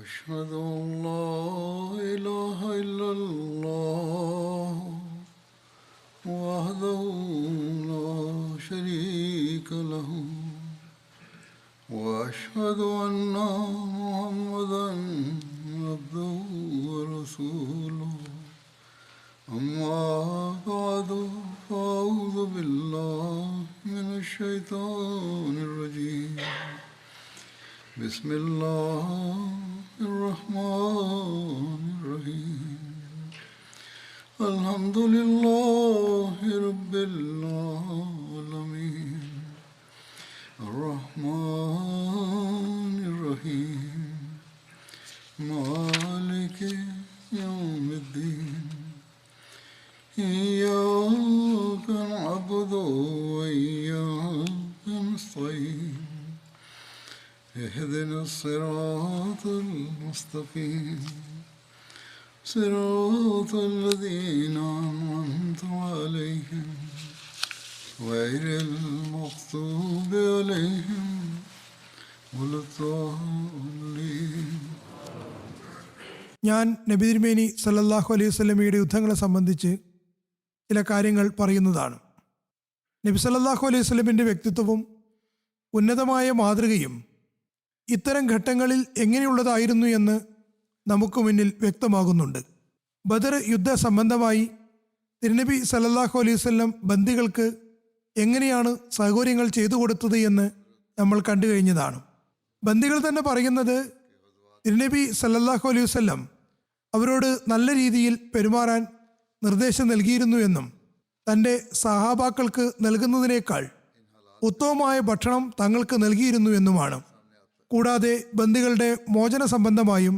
أشهد أن لا إله إلا الله وحده لا شريك له وأشهد أن محمدا عبده ورسوله أما بعد فأعوذ بالله من الشيطان الرجيم بسم الله الرحمن الرحيم الحمد لله رب العالمين الرحمن الرحيم مالك يوم الدين إياك نعبد وإياك نستعين اهدنا الصراط المستقيم صراط الذين أنعمت عليهم غير المغضوب عليهم ولا الضالين. ഞാൻ നബി തിരുമേനി സല്ലല്ലാഹു അലൈഹി വസല്ലമയുടെ യുദ്ധങ്ങളെ സംബന്ധിച്ച് ചില കാര്യങ്ങൾ പറയുന്നതാണ്. നബി സല്ലല്ലാഹു അലൈഹി വസല്ലമിൻ്റെ വ്യക്തിത്വവും ഉന്നതമായ മാതൃകയും ഇത്തരം ഘട്ടങ്ങളിൽ എങ്ങനെയുള്ളതായിരുന്നു എന്ന് നമുക്ക് മുന്നിൽ വ്യക്തമാകുന്നുണ്ട്. ബദർ യുദ്ധ സംബന്ധമായി തിരുനബി സല്ലല്ലാഹു അലൈഹി വസല്ലം ബന്ദികൾക്ക് എങ്ങനെയാണ് സൗകര്യങ്ങൾ ചെയ്തു കൊടുത്തത് എന്ന് നമ്മൾ കണ്ടു കഴിഞ്ഞതാണ്. ബന്ദികൾ തന്നെ പറയുന്നത് തിരുനബി സല്ലല്ലാഹു അലൈഹി വസല്ലം അവരോട് നല്ല രീതിയിൽ പെരുമാറാൻ നിർദ്ദേശം നൽകിയിരുന്നു എന്നും തൻ്റെ സഹാബാക്കൾക്ക് നൽകുന്നതിനേക്കാൾ ഉത്തമമായ ഭക്ഷണം തങ്ങൾക്ക് നൽകിയിരുന്നു എന്നുമാണ്. കൂടാതെ ബന്ദികളുടെ മോചന സംബന്ധമായും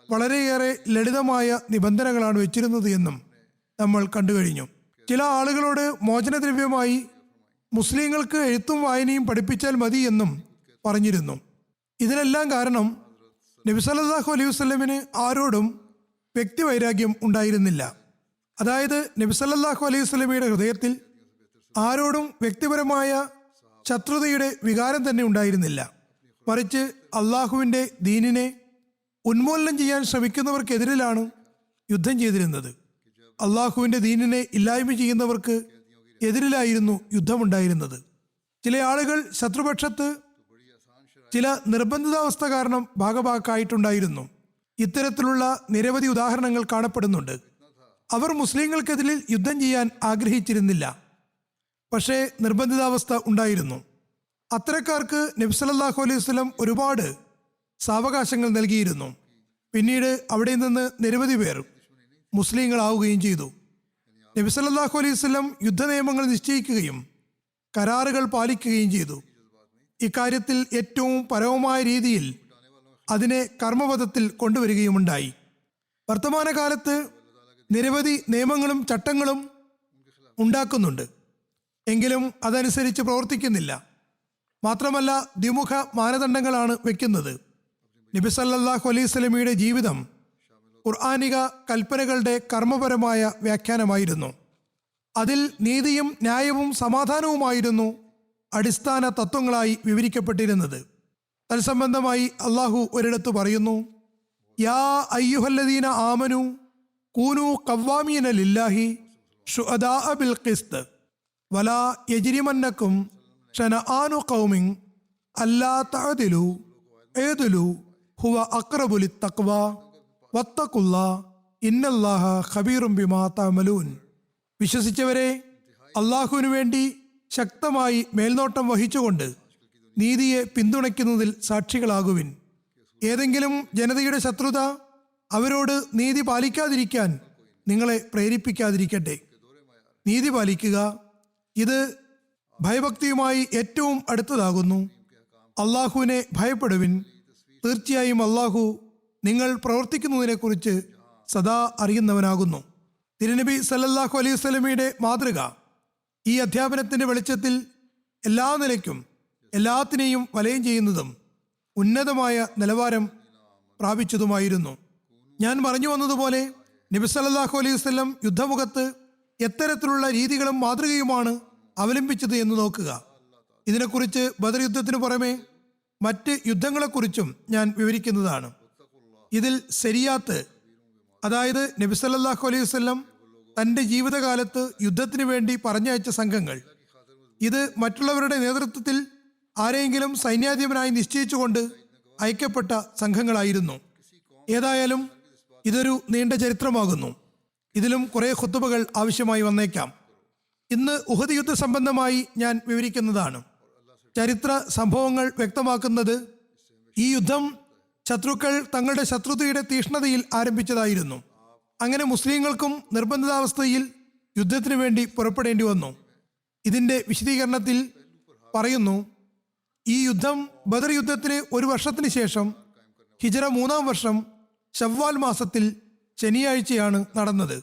വളരെയേറെ ലളിതമായ നിബന്ധനകളാണ് വെച്ചിരുന്നത് എന്നും നമ്മൾ കണ്ടു കഴിഞ്ഞു. ചില ആളുകളോട് മോചനദ്രവ്യമായി മുസ്ലിങ്ങൾക്ക് എഴുത്തും വായനയും പഠിപ്പിച്ചാൽ മതി എന്നും പറഞ്ഞിരുന്നു. ഇതിനെല്ലാം കാരണം നബി സല്ലല്ലാഹു അലൈഹി വസല്ലമിന് ആരോടും വ്യക്തിവൈരാഗ്യം ഉണ്ടായിരുന്നില്ല. അതായത് നബി സല്ലല്ലാഹു അലൈഹി വസല്ലമയുടെ ഹൃദയത്തിൽ ആരോടും വ്യക്തിപരമായ ശത്രുതയുടെ വികാരം തന്നെ ഉണ്ടായിരുന്നില്ല. മറിച്ച് അള്ളാഹുവിൻ്റെ ദീനിനെ ഉന്മൂലനം ചെയ്യാൻ ശ്രമിക്കുന്നവർക്കെതിരിലാണ് യുദ്ധം ചെയ്തിരുന്നത്. അള്ളാഹുവിൻ്റെ ദീനിനെ ഇല്ലായ്മ ചെയ്യുന്നവർക്ക് എതിരിലായിരുന്നു യുദ്ധമുണ്ടായിരുന്നത്. ചില ആളുകൾ ശത്രുപക്ഷത്ത് ചില നിർബന്ധിതാവസ്ഥ കാരണം ഭാഗഭാക്കായിട്ടുണ്ടായിരുന്നു. ഇത്തരത്തിലുള്ള നിരവധി ഉദാഹരണങ്ങൾ കാണപ്പെടുന്നുണ്ട്. അവർ മുസ്ലിങ്ങൾക്കെതിരിൽ യുദ്ധം ചെയ്യാൻ ആഗ്രഹിച്ചിരുന്നില്ല, പക്ഷേ നിർബന്ധിതാവസ്ഥ ഉണ്ടായിരുന്നു. അത്തരക്കാർക്ക് നബി സല്ലല്ലാഹു അലൈഹി വസല്ലം ഒരുപാട് സാവകാശങ്ങൾ നൽകിയിരുന്നു. പിന്നീട് അവിടെ നിന്ന് നിരവധി പേർ മുസ്ലിങ്ങളാവുകയും ചെയ്തു. നബി സല്ലല്ലാഹു അലൈഹി വസല്ലം യുദ്ധ നിയമങ്ങൾ നിശ്ചയിക്കുകയും കരാറുകൾ പാലിക്കുകയും ചെയ്തു. ഇക്കാര്യത്തിൽ ഏറ്റവും പരമമായ രീതിയിൽ അതിനെ കർമ്മപഥത്തിൽ കൊണ്ടുവരികയുമുണ്ടായി. വർത്തമാനകാലത്ത് നിരവധി നിയമങ്ങളും ചട്ടങ്ങളും ഉണ്ടാക്കുന്നുണ്ട്, എങ്കിലും അതനുസരിച്ച് പ്രവർത്തിക്കുന്നില്ല. മാത്രമല്ല ദ്വിമുഖ മാനദണ്ഡങ്ങളാണ് വെക്കുന്നത്. നബി സല്ലല്ലാഹു അലൈഹി വസല്ലമയുടെ ജീവിതം ഖുർആനിക കൽപ്പനകളുടെ കർമ്മപരമായ വ്യാഖ്യാനമായിരുന്നു. അതിൽ നീതിയും ന്യായവും സമാധാനവുമായിരുന്നു അടിസ്ഥാന തത്വങ്ങളായി വിവരിക്കപ്പെട്ടിരുന്നത്. തത്സംബന്ധമായി അള്ളാഹു ഒരിടത്ത് പറയുന്നു, യാ അയ്യുഹല്ലദീന ആമനു കൂനു ഖവ്വാമീന ലില്ലാഹി ശുഹദാഅ ബിൽ ഖിസ്ത് വലാ യജ്രിമന്നക്കും ഷനആനു ഖൗമിൻ അല്ലാ തഅദിലു ഇദ്ലു ഹുവ അഖ്റബു ലിത്തഖ്വ വത്തഖുല്ലാഹ ഇന്നല്ലാഹ ഖബീറും ബിമാ തഅമലൂൻ. വിശ്വസിച്ചവരെ, അള്ളാഹുവിനു വേണ്ടി ശക്തമായി മേൽനോട്ടം വഹിച്ചുകൊണ്ട് നീതിയെ പിന്തുണയ്ക്കുന്നതിൽ സാക്ഷികളാകുവിൻ. ഏതെങ്കിലും ജനതയുടെ ശത്രുത അവരോട് നീതി പാലിക്കാതിരിക്കാൻ നിങ്ങളെ പ്രേരിപ്പിക്കാതിരിക്കട്ടെ. നീതി പാലിക്കുക, ഇത് ഭയഭക്തിയുമായി ഏറ്റവും അടുത്തതാകുന്നു. അള്ളാഹുവിനെ ഭയപ്പെടുവിൻ. തീർച്ചയായും അള്ളാഹു നിങ്ങൾ പ്രവർത്തിക്കുന്നതിനെക്കുറിച്ച് സദാ അറിയുന്നവനാകുന്നു. തിരുനബി സല്ലല്ലാഹു അലൈഹി വസല്ലമയുടെ മാതൃക ഈ അധ്യാപനത്തിൻ്റെ വെളിച്ചത്തിൽ എല്ലാ നിലയ്ക്കും എല്ലാത്തിനെയും വലയം ചെയ്യുന്നതും ഉന്നതമായ നിലവാരം പ്രാപിച്ചതുമായിരുന്നു. ഞാൻ പറഞ്ഞു വന്നതുപോലെ നബി സല്ലല്ലാഹു അലൈഹി വസല്ലം യുദ്ധമുഖത്ത് എത്തരത്തിലുള്ള രീതികളും മാതൃകയുമാണ് അവലംബിച്ചത് എന്ന് നോക്കുക. ഇതിനെക്കുറിച്ച് ബദർ യുദ്ധത്തിനു പുറമെ മറ്റ് യുദ്ധങ്ങളെക്കുറിച്ചും ഞാൻ വിവരിക്കുന്നതാണ്. ഇതിൽ ശരിയാത്ത്, അതായത് നബി സല്ലല്ലാഹു അലൈഹി വസല്ലം തൻ്റെ ജീവിതകാലത്ത് യുദ്ധത്തിന് വേണ്ടി പറഞ്ഞയച്ച സംഘങ്ങൾ, ഇത് മറ്റുള്ളവരുടെ നേതൃത്വത്തിൽ ആരെങ്കിലും സൈന്യാധിപനായി നിശ്ചയിച്ചുകൊണ്ട് അയക്കപ്പെട്ട സംഘങ്ങളായിരുന്നു. ഏതായാലും ഇതൊരു നീണ്ട ചരിത്രമാകുന്നു. ഇതിലും കുറേ ഖുതുബകൾ ആവശ്യമായി വന്നേക്കാം. ഇന്ന് ഉഹദ് യുദ്ധ സംബന്ധമായി ഞാൻ വിവരിക്കുന്നതാണ്. ചരിത്ര സംഭവങ്ങൾ വ്യക്തമാക്കുന്നത് ഈ യുദ്ധം ശത്രുക്കൾ തങ്ങളുടെ ശത്രുതയുടെ തീഷ്ണതയിൽ ആരംഭിച്ചതായിരുന്നു. അങ്ങനെ മുസ്ലിങ്ങൾക്കും നിർബന്ധിതാവസ്ഥയിൽ യുദ്ധത്തിന് വേണ്ടി പുറപ്പെടേണ്ടി വന്നു. ഇതിൻ്റെ വിശദീകരണത്തിൽ പറയുന്നു, ഈ യുദ്ധം ബദർ യുദ്ധത്തിന് 1 വർഷത്തിന് ശേഷം ഹിജറ 3-ാം വർഷം ശവ്വാൽ മാസത്തിൽ ശനിയാഴ്ചയാണ് നടന്നത്.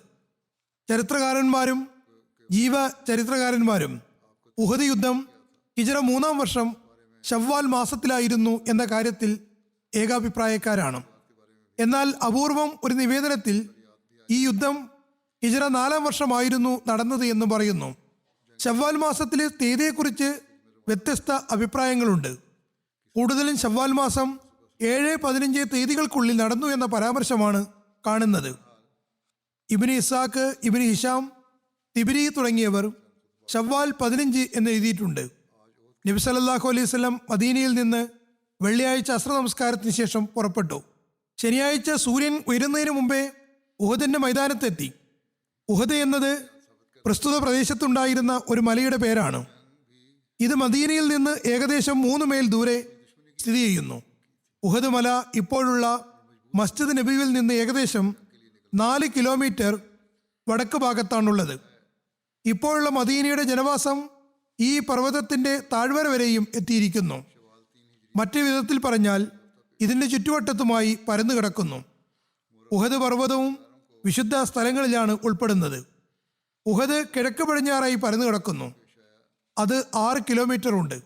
ചരിത്രകാരന്മാരും ജീവചരിത്രകാരന്മാരും ഉഹദ് യുദ്ധം ഹിജറ 3-ാം വർഷം ശവ്വാൽ മാസത്തിലായിരുന്നു എന്ന കാര്യത്തിൽ ഏകാഭിപ്രായക്കാരാണ്. എന്നാൽ അപൂർവം ഒരു നിവേദനത്തിൽ ഈ യുദ്ധം ഹിജറ 4-ാം വർഷമായിരുന്നു നടന്നത് എന്ന് പറയുന്നു. ശവ്വാൽ മാസത്തിലെ തീയതിയെക്കുറിച്ച് വ്യത്യസ്ത അഭിപ്രായങ്ങളുണ്ട്. കൂടുതലും ശവ്വാൽ മാസം 7-15 തീയതികൾക്കുള്ളിൽ നടന്നു എന്ന പരാമർശമാണ് കാണുന്നത്. ഇബ്നു ഇസാഖ്, ഇബ്നു ഹിഷാം, തിബിരി തുടങ്ങിയവർ ശവ്വാൽ 15 എന്ന് എഴുതിയിട്ടുണ്ട്. നബി സല്ലല്ലാഹു അലൈഹി വസല്ലം മദീനയിൽ നിന്ന് വെള്ളിയാഴ്ച അസ്ര നമസ്കാരത്തിന് ശേഷം പുറപ്പെട്ടു. ശനിയാഴ്ച സൂര്യൻ ഉയരുന്നതിന് മുമ്പേ ഉഹദിന്റെ മൈതാനത്തെത്തി. ഉഹദ് എന്നത് പ്രസ്തുത പ്രദേശത്തുണ്ടായിരുന്ന ഒരു മലയുടെ പേരാണ്. ഇത് മദീനയിൽ നിന്ന് ഏകദേശം 3 മൈൽ ദൂരെ സ്ഥിതി ചെയ്യുന്നു. ഉഹദ് മല ഇപ്പോഴുള്ള മസ്ജിദ് നബിയിൽ നിന്ന് ഏകദേശം 4 കിലോമീറ്റർ വടക്ക് ഭാഗത്താണുള്ളത്. ഇപ്പോഴുള്ള മദീനയുടെ ജനവാസം ഈ പർവ്വതത്തിൻ്റെ താഴ്വര വരെയും എത്തിയിരിക്കുന്നു. മറ്റു വിധത്തിൽ പറഞ്ഞാൽ ഇതിൻ്റെ ചുറ്റുവട്ടത്തുമായി പരന്നു കിടക്കുന്നു. ഉഹദ് പർവ്വതവും വിശുദ്ധ സ്ഥലങ്ങളിലാണ് ഉൾപ്പെടുന്നത്. ഉഹദ് കിഴക്ക് പടിഞ്ഞാറായി പരന്നു കിടക്കുന്നു. അത് 6 കിലോമീറ്റർ ഉണ്ട്.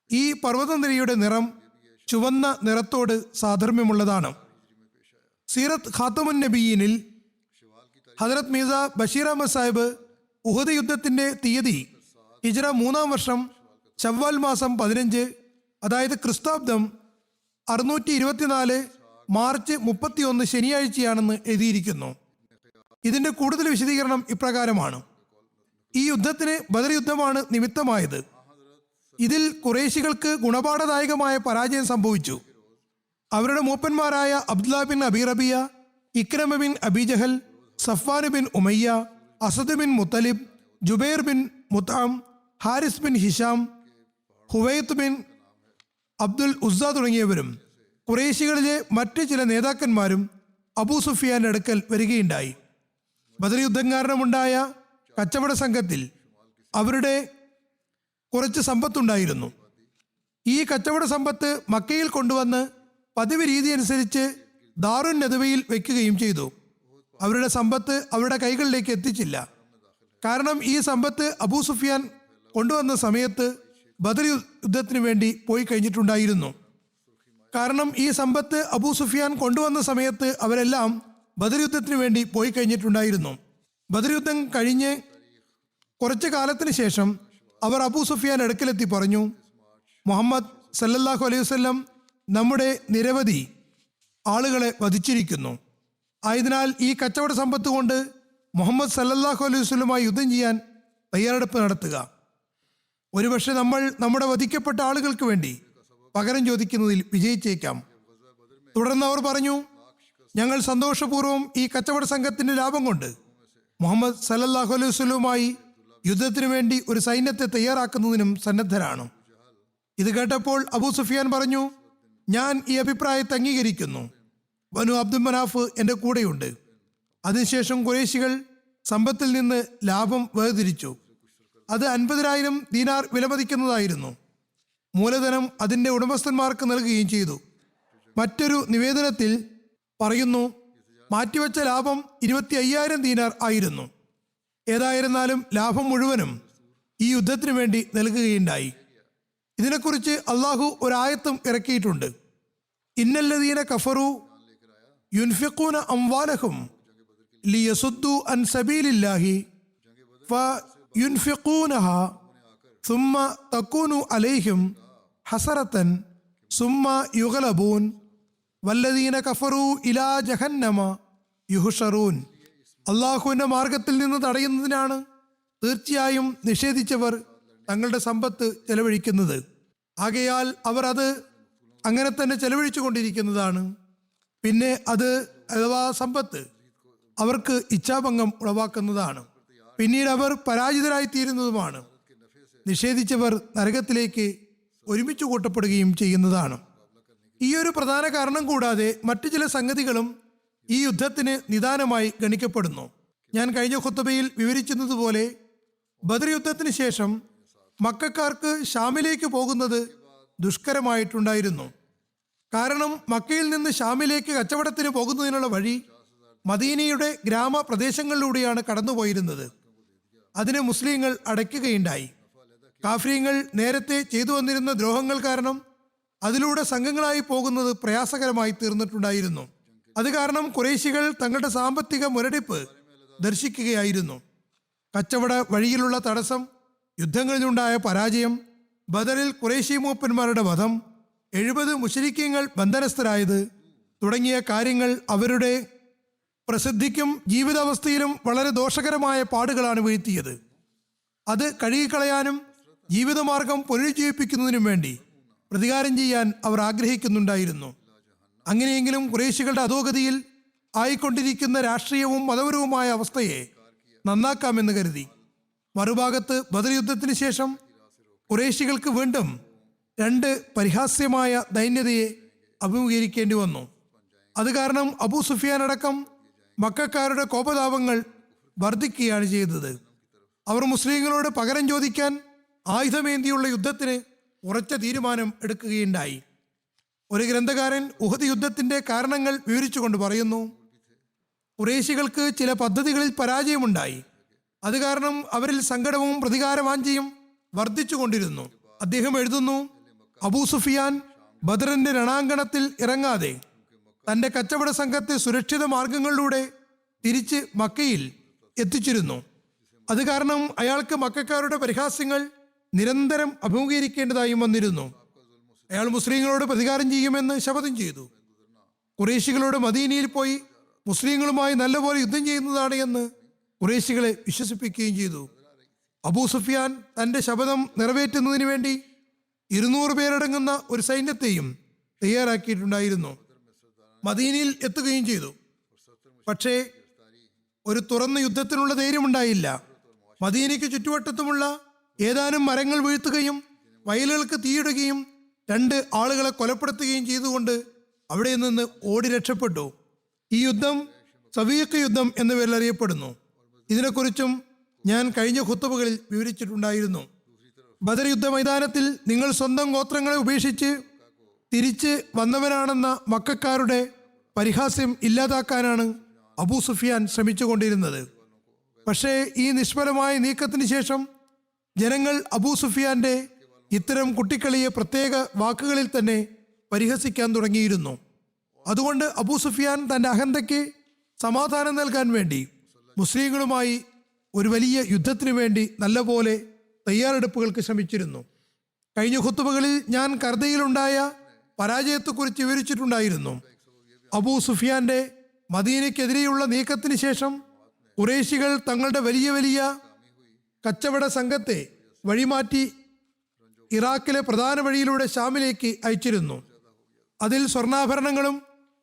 ഈ പർവ്വതനിരയുടെ നിറം ചുവന്ന നിറത്തോട് സാധർമ്യമുള്ളതാണ്. സീറത്ത് ഖാത്തമുൻ നബിയീനിൽ ഹദരത്ത് മീസ ബഷീർ അഹമ്മദ് സാഹിബ് ഉഹദ് യുദ്ധത്തിൻ്റെ തീയതി ഹിജ്റ 3-ാം വർഷം ശവ്വാൽ മാസം 15, അതായത് ക്രിസ്താബ്ദം 624 മാർച്ച് 31 ശനിയാഴ്ചയാണെന്ന് എഴുതിയിരിക്കുന്നു. ഇതിൻ്റെ കൂടുതൽ വിശദീകരണം ഇപ്രകാരമാണ്. ഈ യുദ്ധത്തിന് ബദർ യുദ്ധമാണ് നിമിത്തമായത്. ഇതിൽ ഖുറൈശികൾക്ക് ഗുണപാഠദായകമായ പരാജയം സംഭവിച്ചു. അവരുടെ മൂപ്പന്മാരായ Abdullah bin Abi Rabia, Ikrima bin Abi Jahal, Safwan bin Umayya, Asad bin Muttalib, Jubair bin Mutim, Haris bin Hisham, Huwaith bin Abdul Uzza തുടങ്ങിയവരും ഖുറൈശികളിലെ മറ്റ് ചില നേതാക്കന്മാരും അബൂ സുഫിയാന്റെ അടുക്കൽ വരികയുണ്ടായി. ബദർ യുദ്ധം കാരണമുണ്ടായ കച്ചവട സംഘത്തിൽ അവരുടെ കുറച്ച് സമ്പത്തുണ്ടായിരുന്നു. ഈ കച്ചവട സമ്പത്ത് മക്കയിൽ കൊണ്ടുവന്ന് പതിവ് രീതി അനുസരിച്ച് ദാറുൻ നദവയിൽ വയ്ക്കുകയും ചെയ്തു. അവരുടെ സമ്പത്ത് അവരുടെ കൈകളിലേക്ക് എത്തിച്ചില്ല. കാരണം ഈ സമ്പത്ത് അബൂ സുഫിയാൻ കൊണ്ടുവന്ന സമയത്ത് ബദർ യുദ്ധത്തിന് വേണ്ടി പോയി കഴിഞ്ഞിട്ടുണ്ടായിരുന്നു. കാരണം ഈ സമ്പത്ത് അബൂ സുഫിയാൻ കൊണ്ടുവന്ന സമയത്ത് അവരെല്ലാം ബദർ യുദ്ധത്തിന് വേണ്ടി പോയി കഴിഞ്ഞിട്ടുണ്ടായിരുന്നു. ബദർ യുദ്ധം കഴിഞ്ഞ് കുറച്ചു കാലത്തിന് ശേഷം അവർ അബൂ സുഫിയാൻ അടുക്കലെത്തി പറഞ്ഞു, മുഹമ്മദ് സല്ലല്ലാഹു അലൈഹി വസല്ലം നമ്മുടെ നിരവധി ആളുകളെ വധിച്ചിരിക്കുന്നു. ആയതിനാൽ ഈ കച്ചവട സമ്പത്ത് കൊണ്ട് മുഹമ്മദ് സല്ലല്ലാഹു അലൈഹി വസല്ലമായി യുദ്ധം ചെയ്യാൻ തയ്യാറെടുപ്പ് നടത്തുക. ഒരുപക്ഷെ നമ്മൾ നമ്മുടെ വധിക്കപ്പെട്ട ആളുകൾക്ക് വേണ്ടി പകരം ചോദിക്കുന്നതിൽ വിജയിച്ചേക്കാം. തുടർന്ന് അവർ പറഞ്ഞു, ഞങ്ങൾ സന്തോഷപൂർവ്വം ഈ കച്ചവട സംഘത്തിന്റെ ലാഭം കൊണ്ട് മുഹമ്മദ് സല്ലല്ലാഹു അലൈഹി വസല്ലവുമായി യുദ്ധത്തിന് വേണ്ടി ഒരു സൈന്യത്തെ തയ്യാറാക്കുന്നതിനും സന്നദ്ധരാണ്. ഇത് കേട്ടപ്പോൾ അബൂ സുഫിയാൻ പറഞ്ഞു, ഞാൻ ഈ അഭിപ്രായത്തെ അംഗീകരിക്കുന്നു. ബനു അബ്ദുൽ മനാഫ് എൻ്റെ കൂടെയുണ്ട്. അതിനുശേഷം ഖുറൈശികൾ സമ്പത്തിൽ നിന്ന് ലാഭം വേർതിരിച്ചു. അത് 50,000 ദീനാർ വിലമതിക്കുന്നതായിരുന്നു. മൂലധനം അതിൻ്റെ ഉടമസ്ഥന്മാർക്ക് നൽകുകയും ചെയ്തു. മറ്റൊരു നിവേദനത്തിൽ പറയുന്നു, മാറ്റിവെച്ച ലാഭം 25,000 ദീനാർ ആയിരുന്നു. ഏതായിരുന്നാലും ലാഭം മുഴുവനും ഈ യുദ്ധത്തിന് വേണ്ടി നൽകുകയുണ്ടായി. ഇതിനെക്കുറിച്ച് അള്ളാഹു ഒരായത്തും ഇറക്കിയിട്ടുണ്ട്. ഇന്നല്ലദീന കഫറു യുൻഫിഖൂന അംവാലഹും ലിയസുദ്ദു അൻ സബീലില്ലാഹി ഫയുൻഫിഖൂനഹ സുമ്മ തകൂനു അലൈഹിം ഹസറത്തൻ സുമ്മ യുഗ്ലബൂൻ വല്ലദീന കഫറു ഇലാ ജഹന്നമ യുഹ്ഷറൂൻ. അള്ളാഹുവിൻ്റെ മാർഗത്തിൽ നിന്ന് തടയുന്നതിനാണ് തീർച്ചയായും നിഷേധിച്ചവർ തങ്ങളുടെ സമ്പത്ത് ചെലവഴിക്കുന്നത്. ആകയാൽ അവർ അത് അങ്ങനെ തന്നെ ചെലവഴിച്ചു കൊണ്ടിരിക്കുന്നതാണ്. പിന്നെ അത് അഥവാ സമ്പത്ത് അവർക്ക് ഇച്ഛാഭംഗം ഉളവാക്കുന്നതാണ്. പിന്നീട് അവർ പരാജിതരായിത്തീരുന്നതുമാണ്. നിഷേധിച്ചവർ നരകത്തിലേക്ക് ഒരുമിച്ച് കൂട്ടപ്പെടുകയും ചെയ്യുന്നതാണ്. ഈ ഒരു പ്രധാന കാരണം കൂടാതെ മറ്റു ചില സംഗതികളും ഈ യുദ്ധത്തിന് നിദാനമായി ഗണിക്കപ്പെടുന്നു. ഞാൻ കഴിഞ്ഞ ഖുത്ബയിൽ വിവരിച്ചതുപോലെ ബദർ യുദ്ധത്തിന് ശേഷം മക്കക്കാർക്ക് ഷാമിലേക്ക് പോകുന്നത് ദുഷ്കരമായിട്ടുണ്ടായിരുന്നു. കാരണം മക്കയിൽ നിന്ന് ഷാമിലേക്ക് കച്ചവടത്തിന് പോകുന്നതിനുള്ള വഴി മദീനയുടെ ഗ്രാമപ്രദേശങ്ങളിലൂടെയാണ് കടന്നുപോയിരുന്നത്. അതിനെ മുസ്ലിങ്ങൾ അടയ്ക്കുകയുണ്ടായി. കാഫ്രീങ്ങൾ നേരത്തെ ചെയ്തു വന്നിരുന്ന ദ്രോഹങ്ങൾ കാരണം അതിലൂടെ സംഘങ്ങളായി പോകുന്നത് പ്രയാസകരമായി തീർന്നിട്ടുണ്ടായിരുന്നു. അത് കാരണം ഖുറൈശികൾ തങ്ങളുടെ സാമ്പത്തിക മുരടിപ്പ് ദർശിക്കുകയായിരുന്നു. കച്ചവട വഴിയിലുള്ള തടസ്സം, യുദ്ധങ്ങളിലുണ്ടായ പരാജയം, ബദറിൽ ഖുറൈശി മൂപ്പന്മാരുടെ വധം, 70 മുശ്രിക്കീങ്ങൾ ബന്ധനസ്ഥരായത് തുടങ്ങിയ കാര്യങ്ങൾ അവരുടെ പ്രസിദ്ധിക്കും ജീവിതാവസ്ഥയിലും വളരെ ദോഷകരമായ പാടുകളാണ് വീഴ്ത്തിയത്. അത് കഴുകിക്കളയാനും ജീവിതമാർഗം പുനരുജ്ജീവിപ്പിക്കുന്നതിനും വേണ്ടി പ്രതികാരം ചെയ്യാൻ അവർ ആഗ്രഹിക്കുന്നുണ്ടായിരുന്നു. അങ്ങനെയെങ്കിലും ഖുറൈശികളുടെ അധോഗതിയിൽ ആയിക്കൊണ്ടിരിക്കുന്ന രാഷ്ട്രീയവും മതപരവുമായ അവസ്ഥയെ നന്നാക്കാമെന്ന് കരുതി. മറുഭാഗത്ത് ബദർ യുദ്ധത്തിന് ശേഷം ഖുറൈശികൾക്ക് വീണ്ടും 2 പരിഹാസ്യമായ ദൈന്യതയെ അഭിമുഖീകരിക്കേണ്ടി വന്നു. അത് കാരണം അബൂ സുഫിയാൻ അടക്കം മക്കക്കാരുടെ കോപതാപങ്ങൾ വർദ്ധിക്കുകയാണ് ചെയ്തത്. അവർ മുസ്ലിങ്ങളോട് പകരം ചോദിക്കാൻ ആയുധമേന്തിയുള്ള യുദ്ധത്തിന് ഉറച്ച തീരുമാനം എടുക്കുകയുണ്ടായി. ഒരു ഗ്രന്ഥകാരൻ ഉഹദ് യുദ്ധത്തിന്റെ കാരണങ്ങൾ വിവരിച്ചുകൊണ്ട് പറയുന്നു, ഖുറൈശികൾക്ക് ചില പദ്ധതികളിൽ പരാജയമുണ്ടായി. അത് കാരണം അവരിൽ സങ്കടവും പ്രതികാരവാഞ്ചയും വർദ്ധിച്ചു കൊണ്ടിരുന്നു. അദ്ദേഹം എഴുതുന്നു, അബൂ സുഫിയാൻ ബദറിന്റെ രണാങ്കണത്തിൽ ഇറങ്ങാതെ തന്റെ കച്ചവട സംഘത്തെ സുരക്ഷിത മാർഗങ്ങളിലൂടെ തിരിച്ച് മക്കയിൽ എത്തിച്ചിരുന്നു. അത് കാരണം അയാൾക്ക് മക്കക്കാരുടെ പരിഹാസ്യങ്ങൾ നിരന്തരം അഭിമുഖീകരിക്കേണ്ടതായും വന്നിരുന്നു. അയാൾ മുസ്ലിങ്ങളോട് പ്രതികാരം ചെയ്യുമെന്ന് ശപഥം ചെയ്തു. ഖുറൈശികളോട് മദീനയിൽ പോയി മുസ്ലിങ്ങളുമായി നല്ലപോലെ യുദ്ധം ചെയ്യുന്നതാണ് എന്ന് ഖുറൈശികളെ വിശ്വസിപ്പിക്കുകയും ചെയ്തു. അബൂ സുഫിയാൻ തന്റെ ശപഥം നിറവേറ്റുന്നതിന് വേണ്ടി 200 പേരടങ്ങുന്ന ഒരു സൈന്യത്തെയും തയ്യാറാക്കിയിട്ടുണ്ടായിരുന്നു. മദീനയിൽ എത്തുകയും ചെയ്തു. പക്ഷേ ഒരു തുറന്ന യുദ്ധത്തിനുള്ള ധൈര്യമുണ്ടായില്ല. മദീനയ്ക്ക് ചുറ്റുവട്ടത്തുമുള്ള ഏതാനും മരങ്ങൾ വീഴ്ത്തുകയും വയലുകൾക്ക് തീയിടുകയും 2 ആളുകളെ കൊലപ്പെടുത്തുകയും ചെയ്തുകൊണ്ട് അവിടെ നിന്ന് ഓടി രക്ഷപ്പെട്ടു. ഈ യുദ്ധം സവീഖ് യുദ്ധം എന്ന പേരിൽ അറിയപ്പെടുന്നു. ഇതിനെക്കുറിച്ചും ഞാൻ കഴിഞ്ഞ ഖുത്ബകളിൽ വിവരിച്ചിട്ടുണ്ടായിരുന്നു. ബദർ യുദ്ധ മൈതാനത്തിൽ നിങ്ങൾ സ്വന്തം ഗോത്രങ്ങളെ ഉപേക്ഷിച്ച് തിരിച്ച് വന്നവനാണെന്ന മക്കക്കാരുടെ പരിഹാസ്യം ഇല്ലാതാക്കാനാണ് അബൂ സുഫിയാൻ ശ്രമിച്ചുകൊണ്ടിരുന്നത്. പക്ഷേ ഈ നിഷ്ഫലമായ നീക്കത്തിന് ശേഷം ജനങ്ങൾ അബൂ സുഫിയാന്റെ ഇത്തരം കുട്ടിക്കളിയെ പ്രത്യേക വാക്കുകളിൽ തന്നെ പരിഹസിക്കാൻ തുടങ്ങിയിരുന്നു. അതുകൊണ്ട് അബൂ സുഫിയാൻ തന്റെ അഹന്തയ്ക്ക് സമാധാനം നൽകാൻ വേണ്ടി മുസ്ലിങ്ങളുമായി ഒരു വലിയ യുദ്ധത്തിനു വേണ്ടി നല്ലപോലെ തയ്യാറെടുപ്പുകൾക്ക് ശ്രമിച്ചിരുന്നു. കഴിഞ്ഞ ഖുത്ബകളിൽ ഞാൻ കർദയിലുണ്ടായ പരാജയത്തെക്കുറിച്ച് വിവരിച്ചിട്ടുണ്ടായിരുന്നു. അബൂ സുഫിയാന്റെ മദീനയ്ക്കെതിരെയുള്ള നീക്കത്തിന് ശേഷം ഖുറൈശികൾ തങ്ങളുടെ വലിയ വലിയ കച്ചവട സംഘത്തെ വഴിമാറ്റി ഇറാഖിലെ പ്രധാന വഴിയിലൂടെ ഷാമിലേക്ക് അയച്ചിരുന്നു. അതിൽ സ്വർണ്ണാഭരണങ്ങളും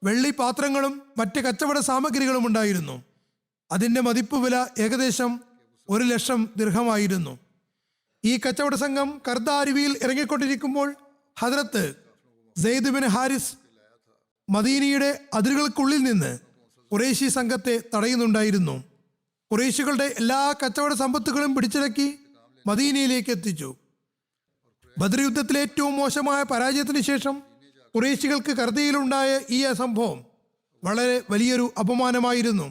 വെള്ളി പാത്രങ്ങളും മറ്റ് കച്ചവട സാമഗ്രികളും ഉണ്ടായിരുന്നു. അതിൻ്റെ മതിപ്പ് വില ഏകദേശം 1,00,000 ദിർഹമായിരുന്നു. ഈ കച്ചവട സംഘം കർദ അരുവിയിൽ ഇറങ്ങിക്കൊണ്ടിരിക്കുമ്പോൾ ഹദ്രത്ത് സെയ്ദ് ബിൻ ഹാരിസ് മദീനയുടെ അതിരുകൾക്കുള്ളിൽ നിന്ന് ഖുറൈശി സംഘത്തെ തടയുന്നുണ്ടായിരുന്നു. ഖുറൈശികളുടെ എല്ലാ കച്ചവട സമ്പത്തുകളും പിടിച്ചടക്കി മദീനയിലേക്ക് എത്തിച്ചു. ബദർ യുദ്ധത്തിലെ ഏറ്റവും മോശമായ പരാജയത്തിന് ശേഷം ഖുറൈശികൾക്ക് കർദയിലുണ്ടായ ഈ സംഭവം വളരെ വലിയൊരു അപമാനമായിരുന്നു.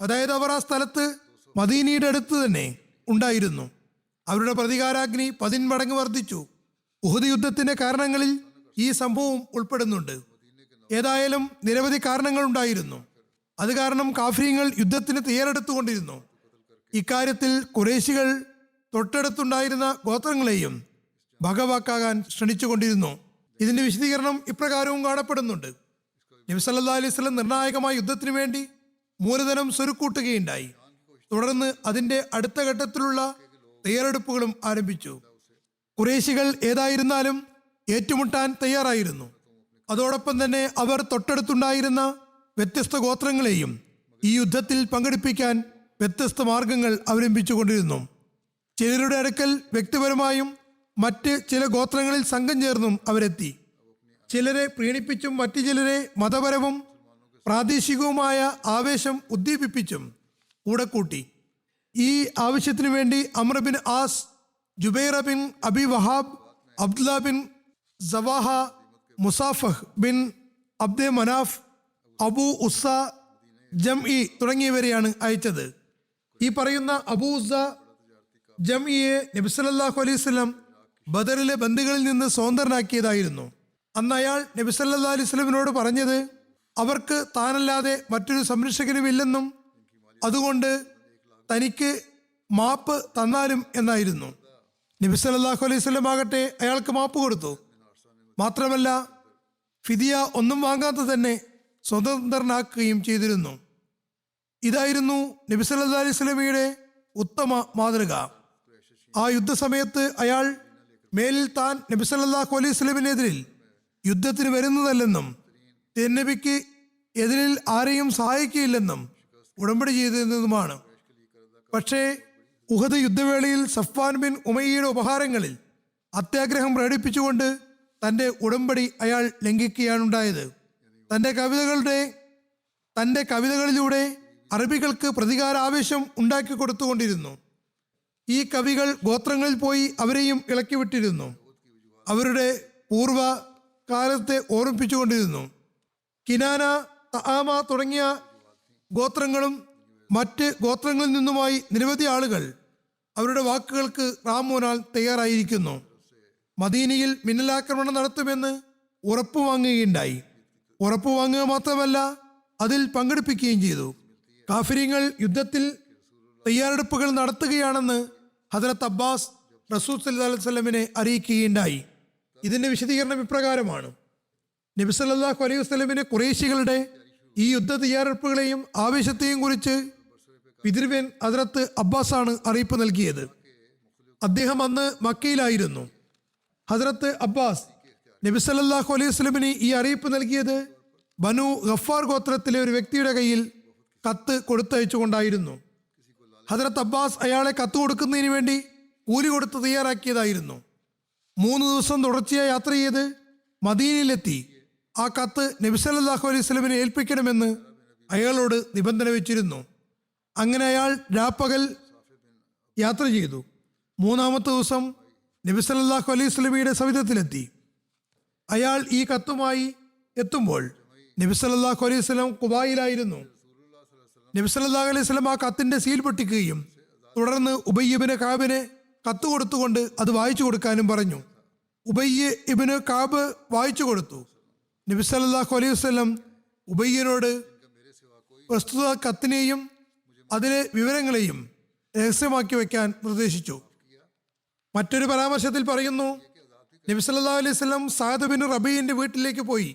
അതായത് അവർ ആ സ്ഥലത്ത് മദീനയുടെ അടുത്ത് തന്നെ ഉണ്ടായിരുന്നു. അവരുടെ പ്രതികാരാഗ്നി 10 മടങ്ങ് വർദ്ധിച്ചു. ഉഹദ് യുദ്ധത്തിന്റെ കാരണങ്ങളിൽ ഈ സംഭവം ഉൾപ്പെടുന്നുണ്ട്. ഏതായാലും നിരവധി കാരണങ്ങൾ ഉണ്ടായിരുന്നു. അത് കാരണം കാഫ്രീങ്ങൾ യുദ്ധത്തിന് തയ്യാറെടുത്തുകൊണ്ടിരുന്നു. ഇക്കാര്യത്തിൽ ഖുറൈശികൾ തൊട്ടടുത്തുണ്ടായിരുന്ന ഗോത്രങ്ങളെയും ഭഗവാക്കാകാൻ ശ്രമിച്ചുകൊണ്ടിരുന്നു. ഇതിന്റെ വിശദീകരണം ഇപ്രകാരവും കാണപ്പെടുന്നുണ്ട്. നബി സല്ലല്ലാഹു അലൈഹി വസല്ലം നിർണായകമായ യുദ്ധത്തിന് വേണ്ടി മൂലധനം സ്വരുക്കൂട്ടുകയുണ്ടായി. തുടർന്ന് അതിന്റെ അടുത്ത ഘട്ടത്തിലുള്ള തയ്യാറെടുപ്പുകളും ആരംഭിച്ചു. ഖുറൈശികൾ ഏതായിരുന്നാലും ഏറ്റുമുട്ടാൻ തയ്യാറായിരുന്നു. അതോടൊപ്പം തന്നെ അവർ തൊട്ടടുത്തുണ്ടായിരുന്ന വ്യത്യസ്ത ഗോത്രങ്ങളെയും ഈ യുദ്ധത്തിൽ പങ്കെടുപ്പിക്കാൻ വ്യത്യസ്ത മാർഗങ്ങൾ അവലംബിച്ചുകൊണ്ടിരുന്നു. ചിലരുടെ അടുക്കൽ വ്യക്തിപരമായും മറ്റ് ചില ഗോത്രങ്ങളിൽ സംഘം ചേർന്നും അവരെത്തി. ചിലരെ പ്രീണിപ്പിച്ചും മറ്റു ചിലരെ മതപരവും പ്രാദേശികവുമായ ആവേശം ഉദ്ദീപിപ്പിച്ചും കൂടെ കൂട്ടി. ഈ ആവശ്യത്തിനു വേണ്ടി Amr bin As, Jubaira bin Abi Wahab, Abdullah bin Sawaha, Musafah bin Abde Manaf, Abu Uzza ജംഇ തുടങ്ങിയവരെയാണ് അയച്ചത്. ഈ പറയുന്ന അബൂ ഉസ്സ ജംഇയെ നബി സല്ലല്ലാഹു അലൈഹി വസല്ലം ബദറിലെ ബന്ദികളിൽ നിന്ന് സ്വതന്ത്രനാക്കിയതായിരുന്നു. അന്ന് അയാൾ നബി സല്ലല്ലാഹു അലൈഹി വസല്ലമിനോട് പറഞ്ഞത് അവർക്ക് താനല്ലാതെ മറ്റൊരു സംരക്ഷകനുമില്ലെന്നും അതുകൊണ്ട് തനിക്ക് മാപ്പ് തന്നാലും എന്നായിരുന്നു. നബി സല്ലല്ലാഹു അലൈഹി വസല്ലം ആകട്ടെ അയാൾക്ക് മാപ്പ് കൊടുത്തു. മാത്രമല്ല ഫിദിയ ഒന്നും വാങ്ങാതെ തന്നെ സ്വതന്ത്രനാക്കുകയും ചെയ്തിരുന്നു. ഇതായിരുന്നു നബി സല്ലല്ലാഹു അലൈഹി വസല്ലമയുടെ ഉത്തമ മാതൃക. ആ യുദ്ധസമയത്ത് അയാൾ മേലിൽ താൻ നബി സല്ലല്ലാഹു അലൈഹി വസല്ലമിനെതിരിൽ യുദ്ധത്തിന് വരുന്നതല്ലെന്നും തിരുനബിക്ക് എതിരിൽ ആരെയും സഹായിക്കുകയില്ലെന്നും ഉടമ്പടി ചെയ്തിരുന്നതുമാണ്. പക്ഷേ ഉഹദ് യുദ്ധവേളയിൽ സഫ്വാൻ ബിൻ ഉമയ്യയുടെ ഉപഹാരങ്ങളിൽ അത്യാഗ്രഹം പ്രകടിപ്പിച്ചുകൊണ്ട് തൻ്റെ ഉടമ്പടി അയാൾ ലംഘിക്കുകയാണുണ്ടായത്. തൻ്റെ കവിതകളിലൂടെ അറബികൾക്ക് പ്രതികാരാവേശം ഉണ്ടാക്കി കൊടുത്തുകൊണ്ടിരുന്നു. ഈ കവികൾ ഗോത്രങ്ങളിൽ പോയി അവരെയും ഇളക്കിവിട്ടിരുന്നു. അവരുടെ പൂർവ്വകാലത്തെ ഓർമ്മിപ്പിച്ചുകൊണ്ടിരുന്നു. കിനാന, തആമ തുടങ്ങിയ ഗോത്രങ്ങളും മറ്റ് ഗോത്രങ്ങളിൽ നിന്നുമായി നിരവധി ആളുകൾ അവരുടെ വാക്കുകൾക്ക് റാമൂനാൽ തയ്യാറായിരിക്കുന്നു. മദീനയിൽ മിന്നലാക്രമണം നടത്തുമെന്ന് ഉറപ്പുവാങ്ങുകയുണ്ടായി. ഉറപ്പുവാങ്ങുക മാത്രമല്ല അതിൽ പങ്കെടുപ്പിക്കുകയും ചെയ്തു. കാഫിര്യങ്ങൾ യുദ്ധത്തിൽ തയ്യാറെടുപ്പുകൾ നടത്തുകയാണെന്ന് ഹദരത്ത് അബ്ബാസ് റസൂൽ സല്ലല്ലാഹു അലൈഹി വസല്ലമിനെ അറിയിക്കുകയുണ്ടായി. ഇതിന്റെ വിശദീകരണം ഇപ്രകാരമാണ്: നബി സല്ലല്ലാഹു അലൈഹി വസല്ലമിന് ഖുറൈശികളുടെ ഈ യുദ്ധ തയ്യാറെടുപ്പുകളെയും ആവേശത്തെയും കുറിച്ച് പിതൃവ്യൻ ഹദരത്ത് അബ്ബാസാണ് അറിയിപ്പ് നൽകിയത്. അദ്ദേഹം അന്ന് മക്കയിലായിരുന്നു. ഹദരത്ത് അബ്ബാസ് നബി സല്ലല്ലാഹു അലൈഹി വസല്ലമിന് ഈ അറിയിപ്പ് നൽകിയത് ബനു ഗഫാർ ഗോത്രത്തിലെ ഒരു വ്യക്തിയുടെ കയ്യിൽ കത്ത് കൊടുത്തയച്ചുകൊണ്ടായിരുന്നു. ഹദരത്ത് അബ്ബാസ് അയാളെ കത്ത് കൊടുക്കുന്നതിന് വേണ്ടി കൂലി കൊടുത്ത് തയ്യാറാക്കിയതായിരുന്നു. 3 ദിവസം തുടർച്ചയായി യാത്ര ചെയ്ത് മദീനയിലെത്തി ആ കത്ത് നബി സല്ലല്ലാഹു അലൈഹി വസല്ലമിനെ ഏൽപ്പിക്കണമെന്ന് അയാളോട് നിബന്ധന വെച്ചിരുന്നു. അങ്ങനെ അയാൾ രാപ്പകൽ യാത്ര ചെയ്തു. 3-ാമത്തെ ദിവസം നബി സല്ലല്ലാഹു അലൈഹി വസല്ലമയുടെ സവിധത്തിലെത്തി. അയാൾ ഈ കത്തുമായി എത്തുമ്പോൾ നബി സല്ലല്ലാഹു അലൈഹി വസല്ലം ഖുബായിലായിരുന്നു. നബി സല്ലല്ലാഹു അലൈഹി വസല്ലം ആ കത്തിന്റെ സീൽ പൊട്ടിക്കുകയും തുടർന്ന് ഉബയ്യ് ഇബ്നു കഅബിന് കത്ത് കൊടുത്തുകൊണ്ട് അത് വായിച്ചു കൊടുക്കാനും പറഞ്ഞു. ഉബയ്യ് ഇബ്നു കഅബ് വായിച്ചു കൊടുത്തു. നബി സല്ലല്ലാഹു അലൈഹി വസല്ലം ഉബയ്യനോട് പ്രസ്തുത കത്തിനെയും അതിലെ വിവരങ്ങളെയും രഹസ്യമാക്കി വയ്ക്കാൻ നിർദ്ദേശിച്ചു. മറ്റൊരു പരാമർശത്തിൽ പറയുന്നു, നബി സല്ലല്ലാഹു അലൈഹി വസല്ലം സഅദ് ബിൻ റബീഇന്റെ വീട്ടിലേക്ക് പോയി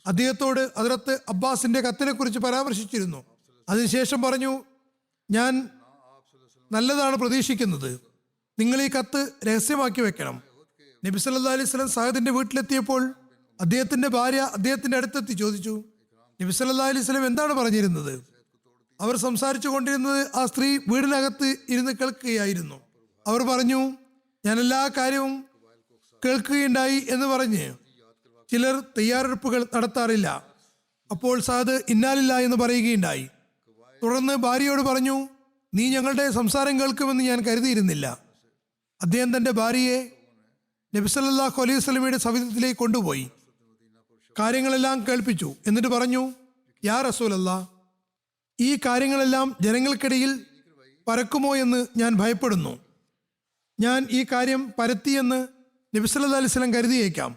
അദ്ദേഹത്തോട് ഹദരത്ത് അബ്ബാസിന്റെ കത്തിനെ കുറിച്ച് പരാമർശിച്ചിരുന്നു. അതിനുശേഷം പറഞ്ഞു, ഞാൻ നല്ലതാണ് പ്രതീക്ഷിക്കുന്നത്, നിങ്ങൾ ഈ കത്ത് രഹസ്യമാക്കി വെക്കണം. നബി സല്ലല്ലാഹു അലൈഹി വസല്ലം സഅദിന്റെ വീട്ടിലെത്തിയപ്പോൾ അദ്ദേഹത്തിന്റെ ഭാര്യ അദ്ദേഹത്തിന്റെ അടുത്തെത്തി ചോദിച്ചു, നബി സല്ലല്ലാഹു അലൈഹി വസല്ലം എന്താണ് പറഞ്ഞിരുന്നത്? അവർ സംസാരിച്ചു കൊണ്ടിരുന്നത് ആ സ്ത്രീ വീടിനകത്ത് ഇരുന്ന് കേൾക്കുകയായിരുന്നു. അവർ പറഞ്ഞു, ഞാൻ എല്ലാ കാര്യവും കേൾക്കുകയുണ്ടായി എന്ന് പറഞ്ഞ് ചിലർ തയ്യാറെടുപ്പുകൾ നടത്താറില്ല. അപ്പോൾ സഅദ് ഇന്നാലില്ല എന്ന് പറയുകയുണ്ടായി. തുടർന്ന് ഭാര്യയോട് പറഞ്ഞു, നീ ഞങ്ങളുടെ സംസാരം കേൾക്കുമെന്ന് ഞാൻ കരുതിയിരുന്നില്ല. അദ്ദേഹം തൻ്റെ ഭാര്യയെ നബി സല്ലല്ലാഹു അലൈഹി വസല്ലമയുടെ സവിധത്തിലേക്ക് കൊണ്ടുപോയി കാര്യങ്ങളെല്ലാം കേൾപ്പിച്ചു. എന്നിട്ട് പറഞ്ഞു, യാ റസൂലല്ലാഹ്, ഈ കാര്യങ്ങളെല്ലാം ജനങ്ങൾക്കിടയിൽ പരക്കുമോ എന്ന് ഞാൻ ഭയപ്പെടുന്നു. ഞാൻ ഈ കാര്യം പരത്തിയെന്ന് നബി സല്ലല്ലാഹു അലൈഹി വസല്ലം കരുതിയേക്കാം.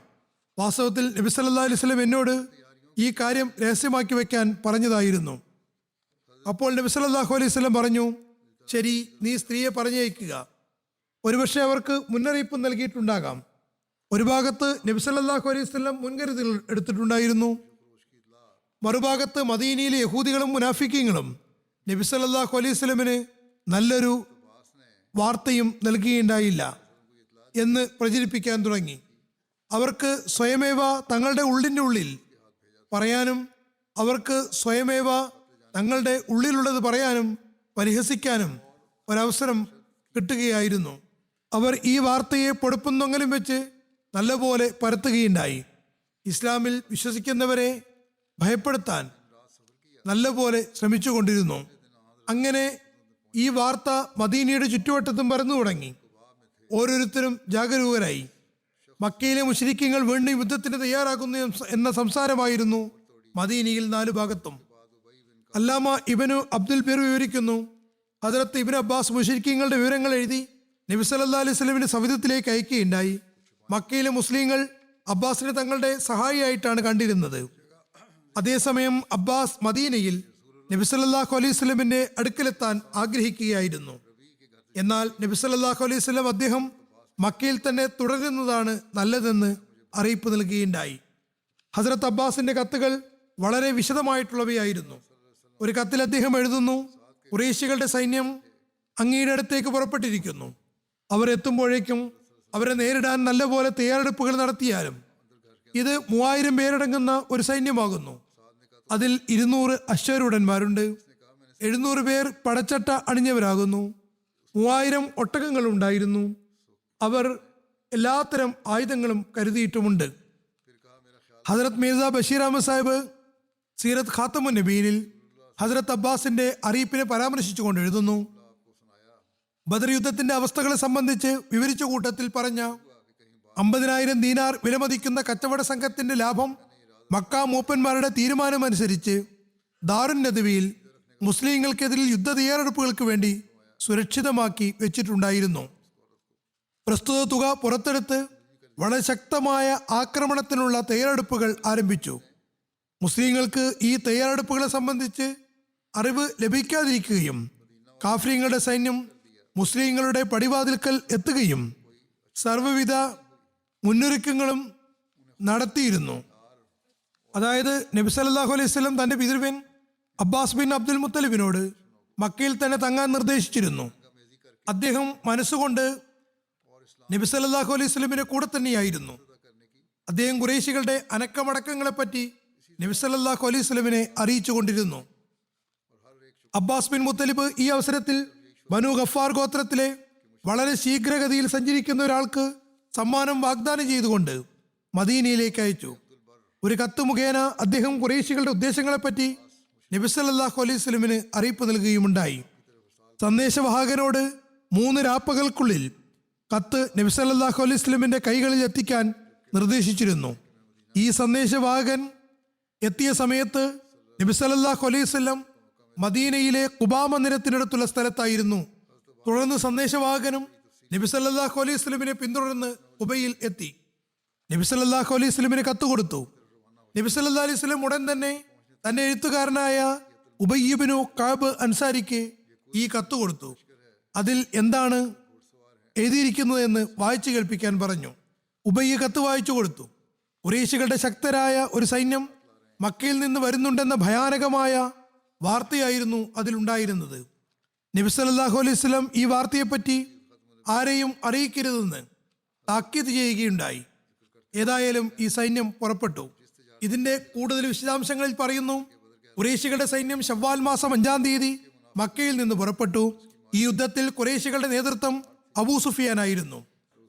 വാസ്തവത്തിൽ നബി സല്ലല്ലാഹു അലൈഹി വസല്ലം എന്നോട് ഈ കാര്യം രഹസ്യമാക്കി വെക്കാൻ പറഞ്ഞതായിരുന്നു. അപ്പോൾ നബി സല്ലല്ലാഹു അലൈഹി വസല്ലം പറഞ്ഞു, ശരി, നീ സ്ത്രീയെ പറഞ്ഞയക്കുക. ഒരുപക്ഷെ അവർക്ക് മുന്നറിയിപ്പ് നൽകിയിട്ടുണ്ടാകാം. ഒരു ഭാഗത്ത് നബി സല്ലല്ലാഹു അലൈഹി വസല്ലം മുൻകരുതൽ എടുത്തിട്ടുണ്ടായിരുന്നു. മറുഭാഗത്ത് മദീനയിലെ യഹൂദികളും മുനാഫിക്കീങ്ങളും നബി സല്ലല്ലാഹു അലൈഹി വസല്ലമന് നല്ലൊരു വാർത്തയും നൽകുകയുണ്ടായില്ല എന്ന് പ്രചരിപ്പിക്കാൻ തുടങ്ങി. അവർക്ക് സ്വയമേവ തങ്ങളുടെ ഉള്ളിൻ്റെ ഉള്ളിൽ പറയാനും അവർക്ക് സ്വയമേവ തങ്ങളുടെ ഉള്ളിലുള്ളത് പറയാനും പരിഹസിക്കാനും ഒരവസരം കിട്ടുകയായിരുന്നു. അവർ ഈ വാർത്തയെ പൊടുപ്പുന്നൊങ്ങലും വെച്ച് നല്ലപോലെ പരത്തുകയുണ്ടായി. ഇസ്ലാമിൽ വിശ്വസിക്കുന്നവരെ ഭയപ്പെടുത്താൻ നല്ലപോലെ ശ്രമിച്ചുകൊണ്ടിരുന്നു. അങ്ങനെ ഈ വാർത്ത മദീനയുടെ ചുറ്റുവട്ടത്തും പരന്നു തുടങ്ങി. ഓരോരുത്തരും ജാഗരൂകരായി. മക്കയിലെ മുശ്രിക്കീങ്ങൾ വീണ്ടും യുദ്ധത്തിന് തയ്യാറാക്കുന്നു എന്ന സംസാരമായിരുന്നു മദീനയിൽ 4 ഭാഗത്തും. അല്ലാമ ഇബ്നു അബ്ദുൽ ബിർ വിവരിക്കുന്നു, ഹദ്റത്ത് ഇബ്നു അബ്ബാസ് മുശ്രിക്കീങ്ങളുടെ വിവരങ്ങൾ എഴുതി നബി സല്ലല്ലാഹു അലൈഹി വസല്ലമയുടെ സവിധത്തിലേക്ക് അയക്കുകയുണ്ടായി. മക്കയിലെ മുസ്ലിങ്ങൾ അബ്ബാസിനെ തങ്ങളുടെ സഹായിയായിട്ടാണ് കണ്ടിരുന്നത്. അതേസമയം അബ്ബാസ് മദീനയിൽ നബി സല്ലല്ലാഹു അലൈഹി വസല്ലമയുടെ അടുക്കലെത്താൻ ആഗ്രഹിക്കുകയായിരുന്നു. എന്നാൽ നബി സല്ലല്ലാഹു അലൈഹി വസല്ലം അദ്ദേഹം മക്കയിൽ തന്നെ തുടരുന്നതാണ് നല്ലതെന്ന് അറിയിപ്പ് നൽകുകയുണ്ടായി. ഹസ്രത്ത് അബ്ബാസിന്റെ കത്തുകൾ വളരെ വിശദമായിട്ടുള്ളവയായിരുന്നു. ഒരു കത്തിൽ അദ്ദേഹം എഴുതുന്നു, ഖുറൈശികളുടെ സൈന്യം അങ്ങയുടെ അടുത്തേക്ക് പുറപ്പെട്ടിരിക്കുന്നു. അവർ എത്തുമ്പോഴേക്കും അവരെ നേരിടാൻ നല്ലപോലെ തയ്യാറെടുപ്പുകൾ നടത്തിയാലും ഇത് 3000 പേരടങ്ങുന്ന ഒരു സൈന്യമാകുന്നു. അതിൽ 200 അശ്വരൂഢന്മാരുണ്ട്, 700 പേർ പടച്ചട്ട അണിഞ്ഞവരാകുന്നു, 3000 ഒട്ടകങ്ങളുണ്ടായിരുന്നു. അവർ എല്ലാത്തരം ആയുധങ്ങളും കരുതിയിട്ടുമുണ്ട്. ഹസ്രത്ത് മിർസ ബഷീർ അഹമ്മദ് സാഹിബ് സീറത്ത് ഖാത്തമുൻ നബീനിൽ ഹസ്രത്ത് അബ്ബാസിന്റെ അറിയിപ്പിനെ പരാമർശിച്ചുകൊണ്ട് എഴുതുന്നു, ബദർ യുദ്ധത്തിന്റെ അവസ്ഥകളെ സംബന്ധിച്ച് വിവരിച്ച കൂട്ടത്തിൽ പറഞ്ഞ 50,000 ദീനാർ വിലമതിക്കുന്ന കച്ചവട സംഘത്തിന്റെ ലാഭം മക്ക മൂപ്പന്മാരുടെ തീരുമാനമനുസരിച്ച് ദാറുൻ നദവിയിൽ മുസ്ലിങ്ങൾക്കെതിരിൽ യുദ്ധ തയ്യാറെടുപ്പുകൾക്ക് വേണ്ടി സുരക്ഷിതമാക്കി വെച്ചിട്ടുണ്ടായിരുന്നു. പ്രസ്തുത തുക പുറത്തെടുത്ത് വളരെ ശക്തമായ ആക്രമണത്തിനുള്ള തയ്യാറെടുപ്പുകൾ ആരംഭിച്ചു. മുസ്ലിങ്ങൾക്ക് ഈ തയ്യാറെടുപ്പുകളെ സംബന്ധിച്ച് അറിവ് ലഭിക്കാതിരിക്കുകയും കാഫ്രീങ്ങളുടെ സൈന്യം മുസ്ലിങ്ങളുടെ പടിവാതിൽക്കൽ എത്തുകയും സർവ്വവിധ മുന്നൊരുക്കങ്ങളും നടത്തിയിരുന്നു. അതായത് നബി സല്ലല്ലാഹു അലൈഹി വസല്ലം തന്റെ പിതൃവൻ അബ്ബാസ് ബിൻ അബ്ദുൽ മുത്തലിബിനോട് മക്കയിൽ തന്നെ തങ്ങാൻ നിർദ്ദേശിച്ചിരുന്നു. അദ്ദേഹം മനസ്സുകൊണ്ട് നബി സല്ലല്ലാഹു അലൈഹി വസല്ലമിന്റെ കൂടെ തന്നെയായിരുന്നു. അദ്ദേഹം ഖുറൈശികളുടെ അനക്കമടക്കങ്ങളെപ്പറ്റി നബി സല്ലല്ലാഹു അലൈഹി വസല്ലമിനെ അറിയിച്ചു കൊണ്ടിരുന്നു. അബ്ബാസ് ബിൻ മുത്തലിബ് ഈ അവസരത്തിൽ ബനു ഗഫാർ ഗോത്രത്തിലെ വളരെ ശീഘ്രഗതിയിൽ സഞ്ചരിക്കുന്ന ഒരാൾക്ക് സമ്മാനം വാഗ്ദാനം ചെയ്തുകൊണ്ട് മദീനയിലേക്ക് അയച്ചു. ഒരു കത്ത് മുഖേന അദ്ദേഹം ഖുറൈശികളുടെ ഉദ്ദേശങ്ങളെപ്പറ്റി നബി സല്ലല്ലാഹു അലൈഹി വസല്ലമിന് അറിയിപ്പ് നൽകുകയുമുണ്ടായി. സന്ദേശവാഹകനോട് 3 രാപ്പകൽക്കുള്ളിൽ കത്ത് നബി സല്ലല്ലാഹു അലൈഹി വസല്ലമിന്റെ കൈകളിൽ എത്തിക്കാൻ നിർദ്ദേശിച്ചിരുന്നു. ഈ സന്ദേശവാഹകൻ എത്തിയ സമയത്ത് നബി സല്ലല്ലാഹു അലൈഹി വസല്ലം മദീനയിലെ ഖുബാ മന്ദിരത്തിനടുത്തുള്ള സ്ഥലത്തായിരുന്നു. തുടർന്ന് സന്ദേശവാഹകനും നബി സല്ലല്ലാഹു അലൈഹി വസല്ലമിനെ പിന്തുടർന്ന് ഖുബയിൽ എത്തി. നബി സല്ലല്ലാഹു അലൈഹി വസല്ലമിന് കത്ത് കൊടുത്തു. നബി സല്ലല്ലാഹു അലൈഹി വസല്ലം ഉടൻ തന്നെ തന്റെ എഴുത്തുകാരനായ ഉബയ്യ് ഇബ്നു കഅബ് അൻസാരിക്ക് ഈ കത്ത് കൊടുത്തു. അതിൽ എന്താണ് എഴുതിയിരിക്കുന്നത് എന്ന് വായിച്ചു കേൾപ്പിക്കാൻ പറഞ്ഞു. ഉബയ്യ് കത്ത് വായിച്ചു കൊടുത്തു. ഖുറൈശികളുടെ ശക്തരായ ഒരു സൈന്യം മക്കയിൽ നിന്ന് വരുന്നുണ്ടെന്ന ഭയാനകമായ വാർത്തയായിരുന്നു അതിലുണ്ടായിരുന്നത്. നബി സല്ലല്ലാഹു അലൈഹി വസല്ലം ഈ വാർത്തയെപ്പറ്റി ആരെയും അറിയിക്കരുതെന്ന് താക്കീത് ചെയ്യുകയുണ്ടായി. ഏതായാലും ഈ സൈന്യം പുറപ്പെട്ടു. ഇതിന്റെ കൂടുതൽ വിശദാംശങ്ങളിൽ പറയുന്നു, ഖുറൈശികളുടെ സൈന്യം ശവ്വാൽ മാസം 5-ാം തീയതി മക്കയിൽ നിന്ന് പുറപ്പെട്ടു. ഈ യുദ്ധത്തിൽ ഖുറൈശികളുടെ നേതൃത്വം അബൂ സുഫിയാനായിരുന്നു.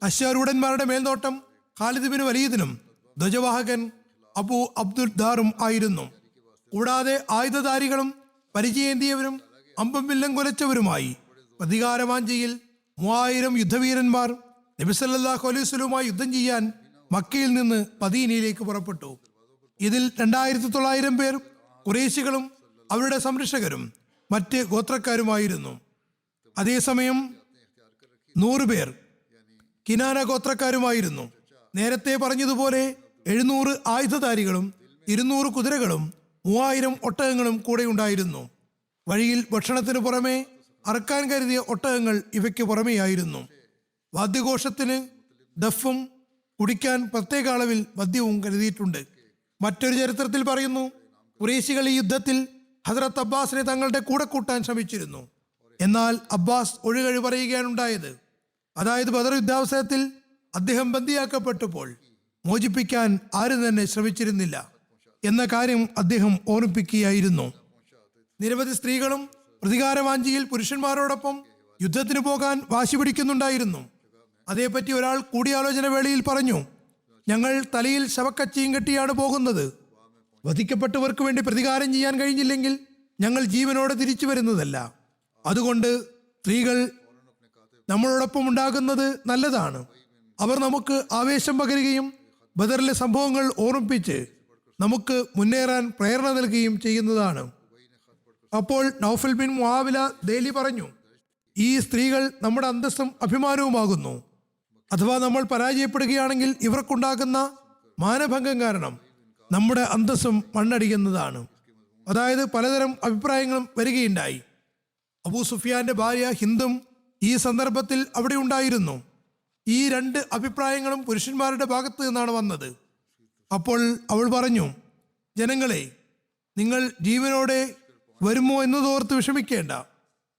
അശ്വരൂഢന്മാരുടെ മേൽനോട്ടം ഖാലിദ് ബിൻ വലീദിനും ധ്വജവാഹകൻ അബൂ അബ്ദുൽ ദാറും ആയിരുന്നു. കൂടാതെ ആയുധധാരികളും പരിചയേന്തിയവരും അമ്പും വില്ലും കുലച്ചവരുമായി പ്രതികാരവാഞ്ചയിൽ 3000 യുദ്ധവീരന്മാർ നബി സല്ലല്ലാഹു അലൈഹി വസല്ലമയുമായി യുദ്ധം ചെയ്യാൻ മക്കയിൽ നിന്ന് മദീനയിലേക്ക് പുറപ്പെട്ടു. ഇതിൽ 2900 പേർ ഖുറൈശികളും അവരുടെ സംരക്ഷകരും മറ്റ് ഗോത്രക്കാരുമായിരുന്നു. അതേസമയം 100 പേർ കിനാന ഗോത്രക്കാരുമായിരുന്നു. നേരത്തെ പറഞ്ഞതുപോലെ 700 ആയുധധാരികളും 200 കുതിരകളും 3000 ഒട്ടകങ്ങളും കൂടെ ഉണ്ടായിരുന്നു. വഴിയിൽ ഭക്ഷണത്തിന് പുറമെ അറക്കാൻ കരുതിയ ഒട്ടകങ്ങൾ ഇവയ്ക്ക് പുറമെയായിരുന്നു. വാദ്യഘോഷത്തിന് ദഫും കുടിക്കാൻ പ്രത്യേക അളവിൽ മദ്യവും കരുതിയിട്ടുണ്ട്. മറ്റൊരു ചരിത്രത്തിൽ പറയുന്നു, ഖുറൈശികൾ ഈ യുദ്ധത്തിൽ ഹസ്രത്ത് അബ്ബാസിനെ തങ്ങളുടെ കൂടെ കൂട്ടാൻ ശ്രമിച്ചിരുന്നു. എന്നാൽ അബ്ബാസ് ഒഴികഴി പറയുകയാണ് ഉണ്ടായത്. അതായത് ബദർ യുദ്ധാവസരത്തിൽ അദ്ദേഹം ബന്ദിയാക്കപ്പെട്ടപ്പോൾ മോചിപ്പിക്കാൻ ആരും തന്നെ ശ്രമിച്ചിരുന്നില്ല എന്ന കാര്യം അദ്ദേഹം ഓർമ്മിപ്പിക്കുകയായിരുന്നു. നിരവധി സ്ത്രീകളും പ്രതികാരവാഞ്ചിയിൽ പുരുഷന്മാരോടൊപ്പം യുദ്ധത്തിന് പോകാൻ വാശി പിടിക്കുന്നുണ്ടായിരുന്നു. അതേപ്പറ്റി ഒരാൾ കൂടിയാലോചന വേളയിൽ പറഞ്ഞു, ഞങ്ങൾ തലയിൽ ശവക്കച്ചിയും കെട്ടിയാണ് പോകുന്നത്. വധിക്കപ്പെട്ടവർക്ക് വേണ്ടി പ്രതികാരം ചെയ്യാൻ കഴിഞ്ഞില്ലെങ്കിൽ ഞങ്ങൾ ജീവനോടെ തിരിച്ചു വരുന്നതല്ല. അതുകൊണ്ട് സ്ത്രീകൾ നമ്മളോടൊപ്പം ഉണ്ടാകുന്നത് നല്ലതാണ്. അവർ നമുക്ക് ആവേശം പകരുകയും ബദറിലെ സംഭവങ്ങൾ ഓർമ്മിപ്പിച്ച് നമുക്ക് മുന്നേറാൻ പ്രേരണ നൽകുകയും ചെയ്യുന്നതാണ്. അപ്പോൾ നൗഫൽ ബിൻ മുആവില ദേലി പറഞ്ഞു, ഈ സ്ത്രീകൾ നമ്മുടെ അന്തസ്സും അഭിമാനവുമാകുന്നു. അഥവാ നമ്മൾ പരാജയപ്പെടുകയാണെങ്കിൽ ഇവർക്കുണ്ടാകുന്ന മാനഭംഗം കാരണം നമ്മുടെ അന്തസ്സും മണ്ണടിക്കുന്നതാണ്. അതായത് പലതരം അഭിപ്രായങ്ങളും വരികയുണ്ടായി. അബൂ സുഫിയാന്റെ ഭാര്യ ഹിന്ദും ഈ സന്ദർഭത്തിൽ അവിടെ ഉണ്ടായിരുന്നു. ഈ രണ്ട് അഭിപ്രായങ്ങളും പുരുഷന്മാരുടെ ഭാഗത്ത് നിന്നാണ് വന്നത്. അപ്പോൾ അവൾ പറഞ്ഞു, ജനങ്ങളെ, നിങ്ങൾ ജീവനോടെ വരുമോ എന്നതോർത്ത് വിഷമിക്കേണ്ട.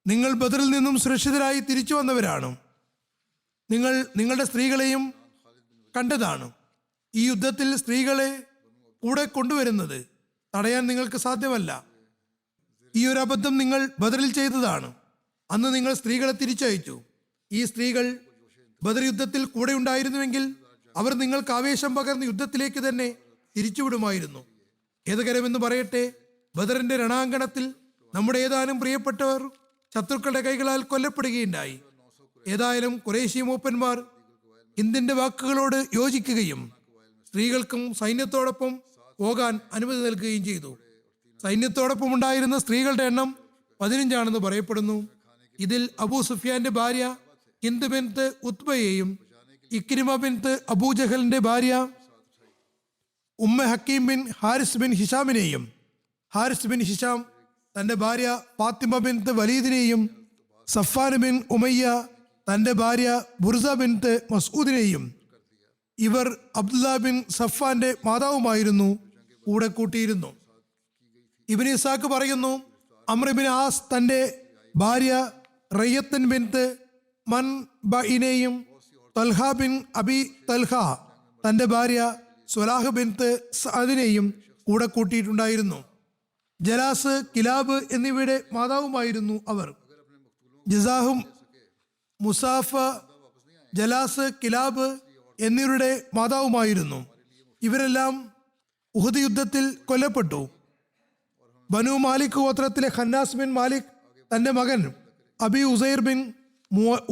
നിങ്ങൾ ബദറിൽ നിന്നും സുരക്ഷിതരായി തിരിച്ചു വന്നവരാണ്. നിങ്ങൾ നിങ്ങളുടെ സ്ത്രീകളെയും കണ്ടതാണ്. ഈ യുദ്ധത്തിൽ സ്ത്രീകളെ കൂടെ കൊണ്ടുവരുന്നത് തടയാൻ നിങ്ങൾക്ക് സാധ്യമല്ല. ഈ ഒരു അബദ്ധം നിങ്ങൾ ബദറിൽ ചെയ്തതാണ്. അന്ന് നിങ്ങൾ സ്ത്രീകളെ തിരിച്ചയച്ചു. ഈ സ്ത്രീകൾ ബദർ യുദ്ധത്തിൽ കൂടെ ഉണ്ടായിരുന്നുവെങ്കിൽ അവർ നിങ്ങൾക്ക് ആവേശം പകർന്ന് യുദ്ധത്തിലേക്ക് തന്നെ തിരിച്ചുവിടുമായിരുന്നു. ഖേദകരമെന്ന് പറയട്ടെ, ബദറിന്റെ രണാങ്കണത്തിൽ നമ്മുടെ ഏതാനും പ്രിയപ്പെട്ടവർ ശത്രുക്കളുടെ കൈകളാൽ കൊല്ലപ്പെടുകയുണ്ടായി. ഏതായാലും ഖുറൈശി മൂപ്പന്മാർ ഹിന്ദിന്റെ വാക്കുകളോട് യോജിക്കുകയും സ്ത്രീകൾക്കും സൈന്യത്തോടൊപ്പം പോകാൻ അനുമതി നൽകുകയും ചെയ്തു. സൈന്യത്തോടൊപ്പം ഉണ്ടായിരുന്ന സ്ത്രീകളുടെ എണ്ണം 15 പറയപ്പെടുന്നു. ഇതിൽ അബൂ സുഫിയാന്റെ ഭാര്യ ഹിന്ദ് ബിൻത്ത് ഉത്ബയെയും ഇക്രിമ ബിൻത്ത് അബൂജഹലിന്റെ ഭാര്യ Umm Hakim bin Haris bin ഹിഷാമിനെയും ഹാരിസ് ബിൻ ഹിഷാം തന്റെ ഭാര്യ ഫാത്തിമ ബിൻത്ത് വലീദിനെയും സഫാൻ ബിൻ ഉമയ്യ തന്റെ ഭാര്യ ബുർസ ബിൻത്ത് മസ്ഊദിനെയും ഇവർ അബ്ദുല്ല ബിൻ സഫാന്റെ മാതാവുമായിരുന്നു കൂടെ കൂട്ടിയിരുന്നു. ഇബ്നു ഇസാഖ് പറയുന്നു, അംർ ബിൻ ആസ് തന്റെ ഭാര്യ റയ്യത്തൻ ബിൻത്ത് മൻബഇനെയും തൽഹ ബിൻ അബി തൽഹ തന്റെ ഭാര്യ സുലാഹ് ബിൻത്ത് സഅദിനെയും കൂടെ കൂട്ടിയിട്ടുണ്ടായിരുന്നു. ജലാസ്, കിലാബ് എന്നിവയുടെ മാതാവുമായിരുന്നു അവർ. ജസാഹും, മുസാഫ, ജലാസ്, കിലാബ് എന്നിവരുടെ മാതാവുമായിരുന്നു. ഇവരെല്ലാം ഉഹദ് യുദ്ധത്തിൽ കൊല്ലപ്പെട്ടു. ബനു മാലിക് ഗോത്രത്തിലെ ഖന്നാസ് ബിൻ മാലിക് തന്റെ മകൻ അബി ഉസൈർ ബിൻ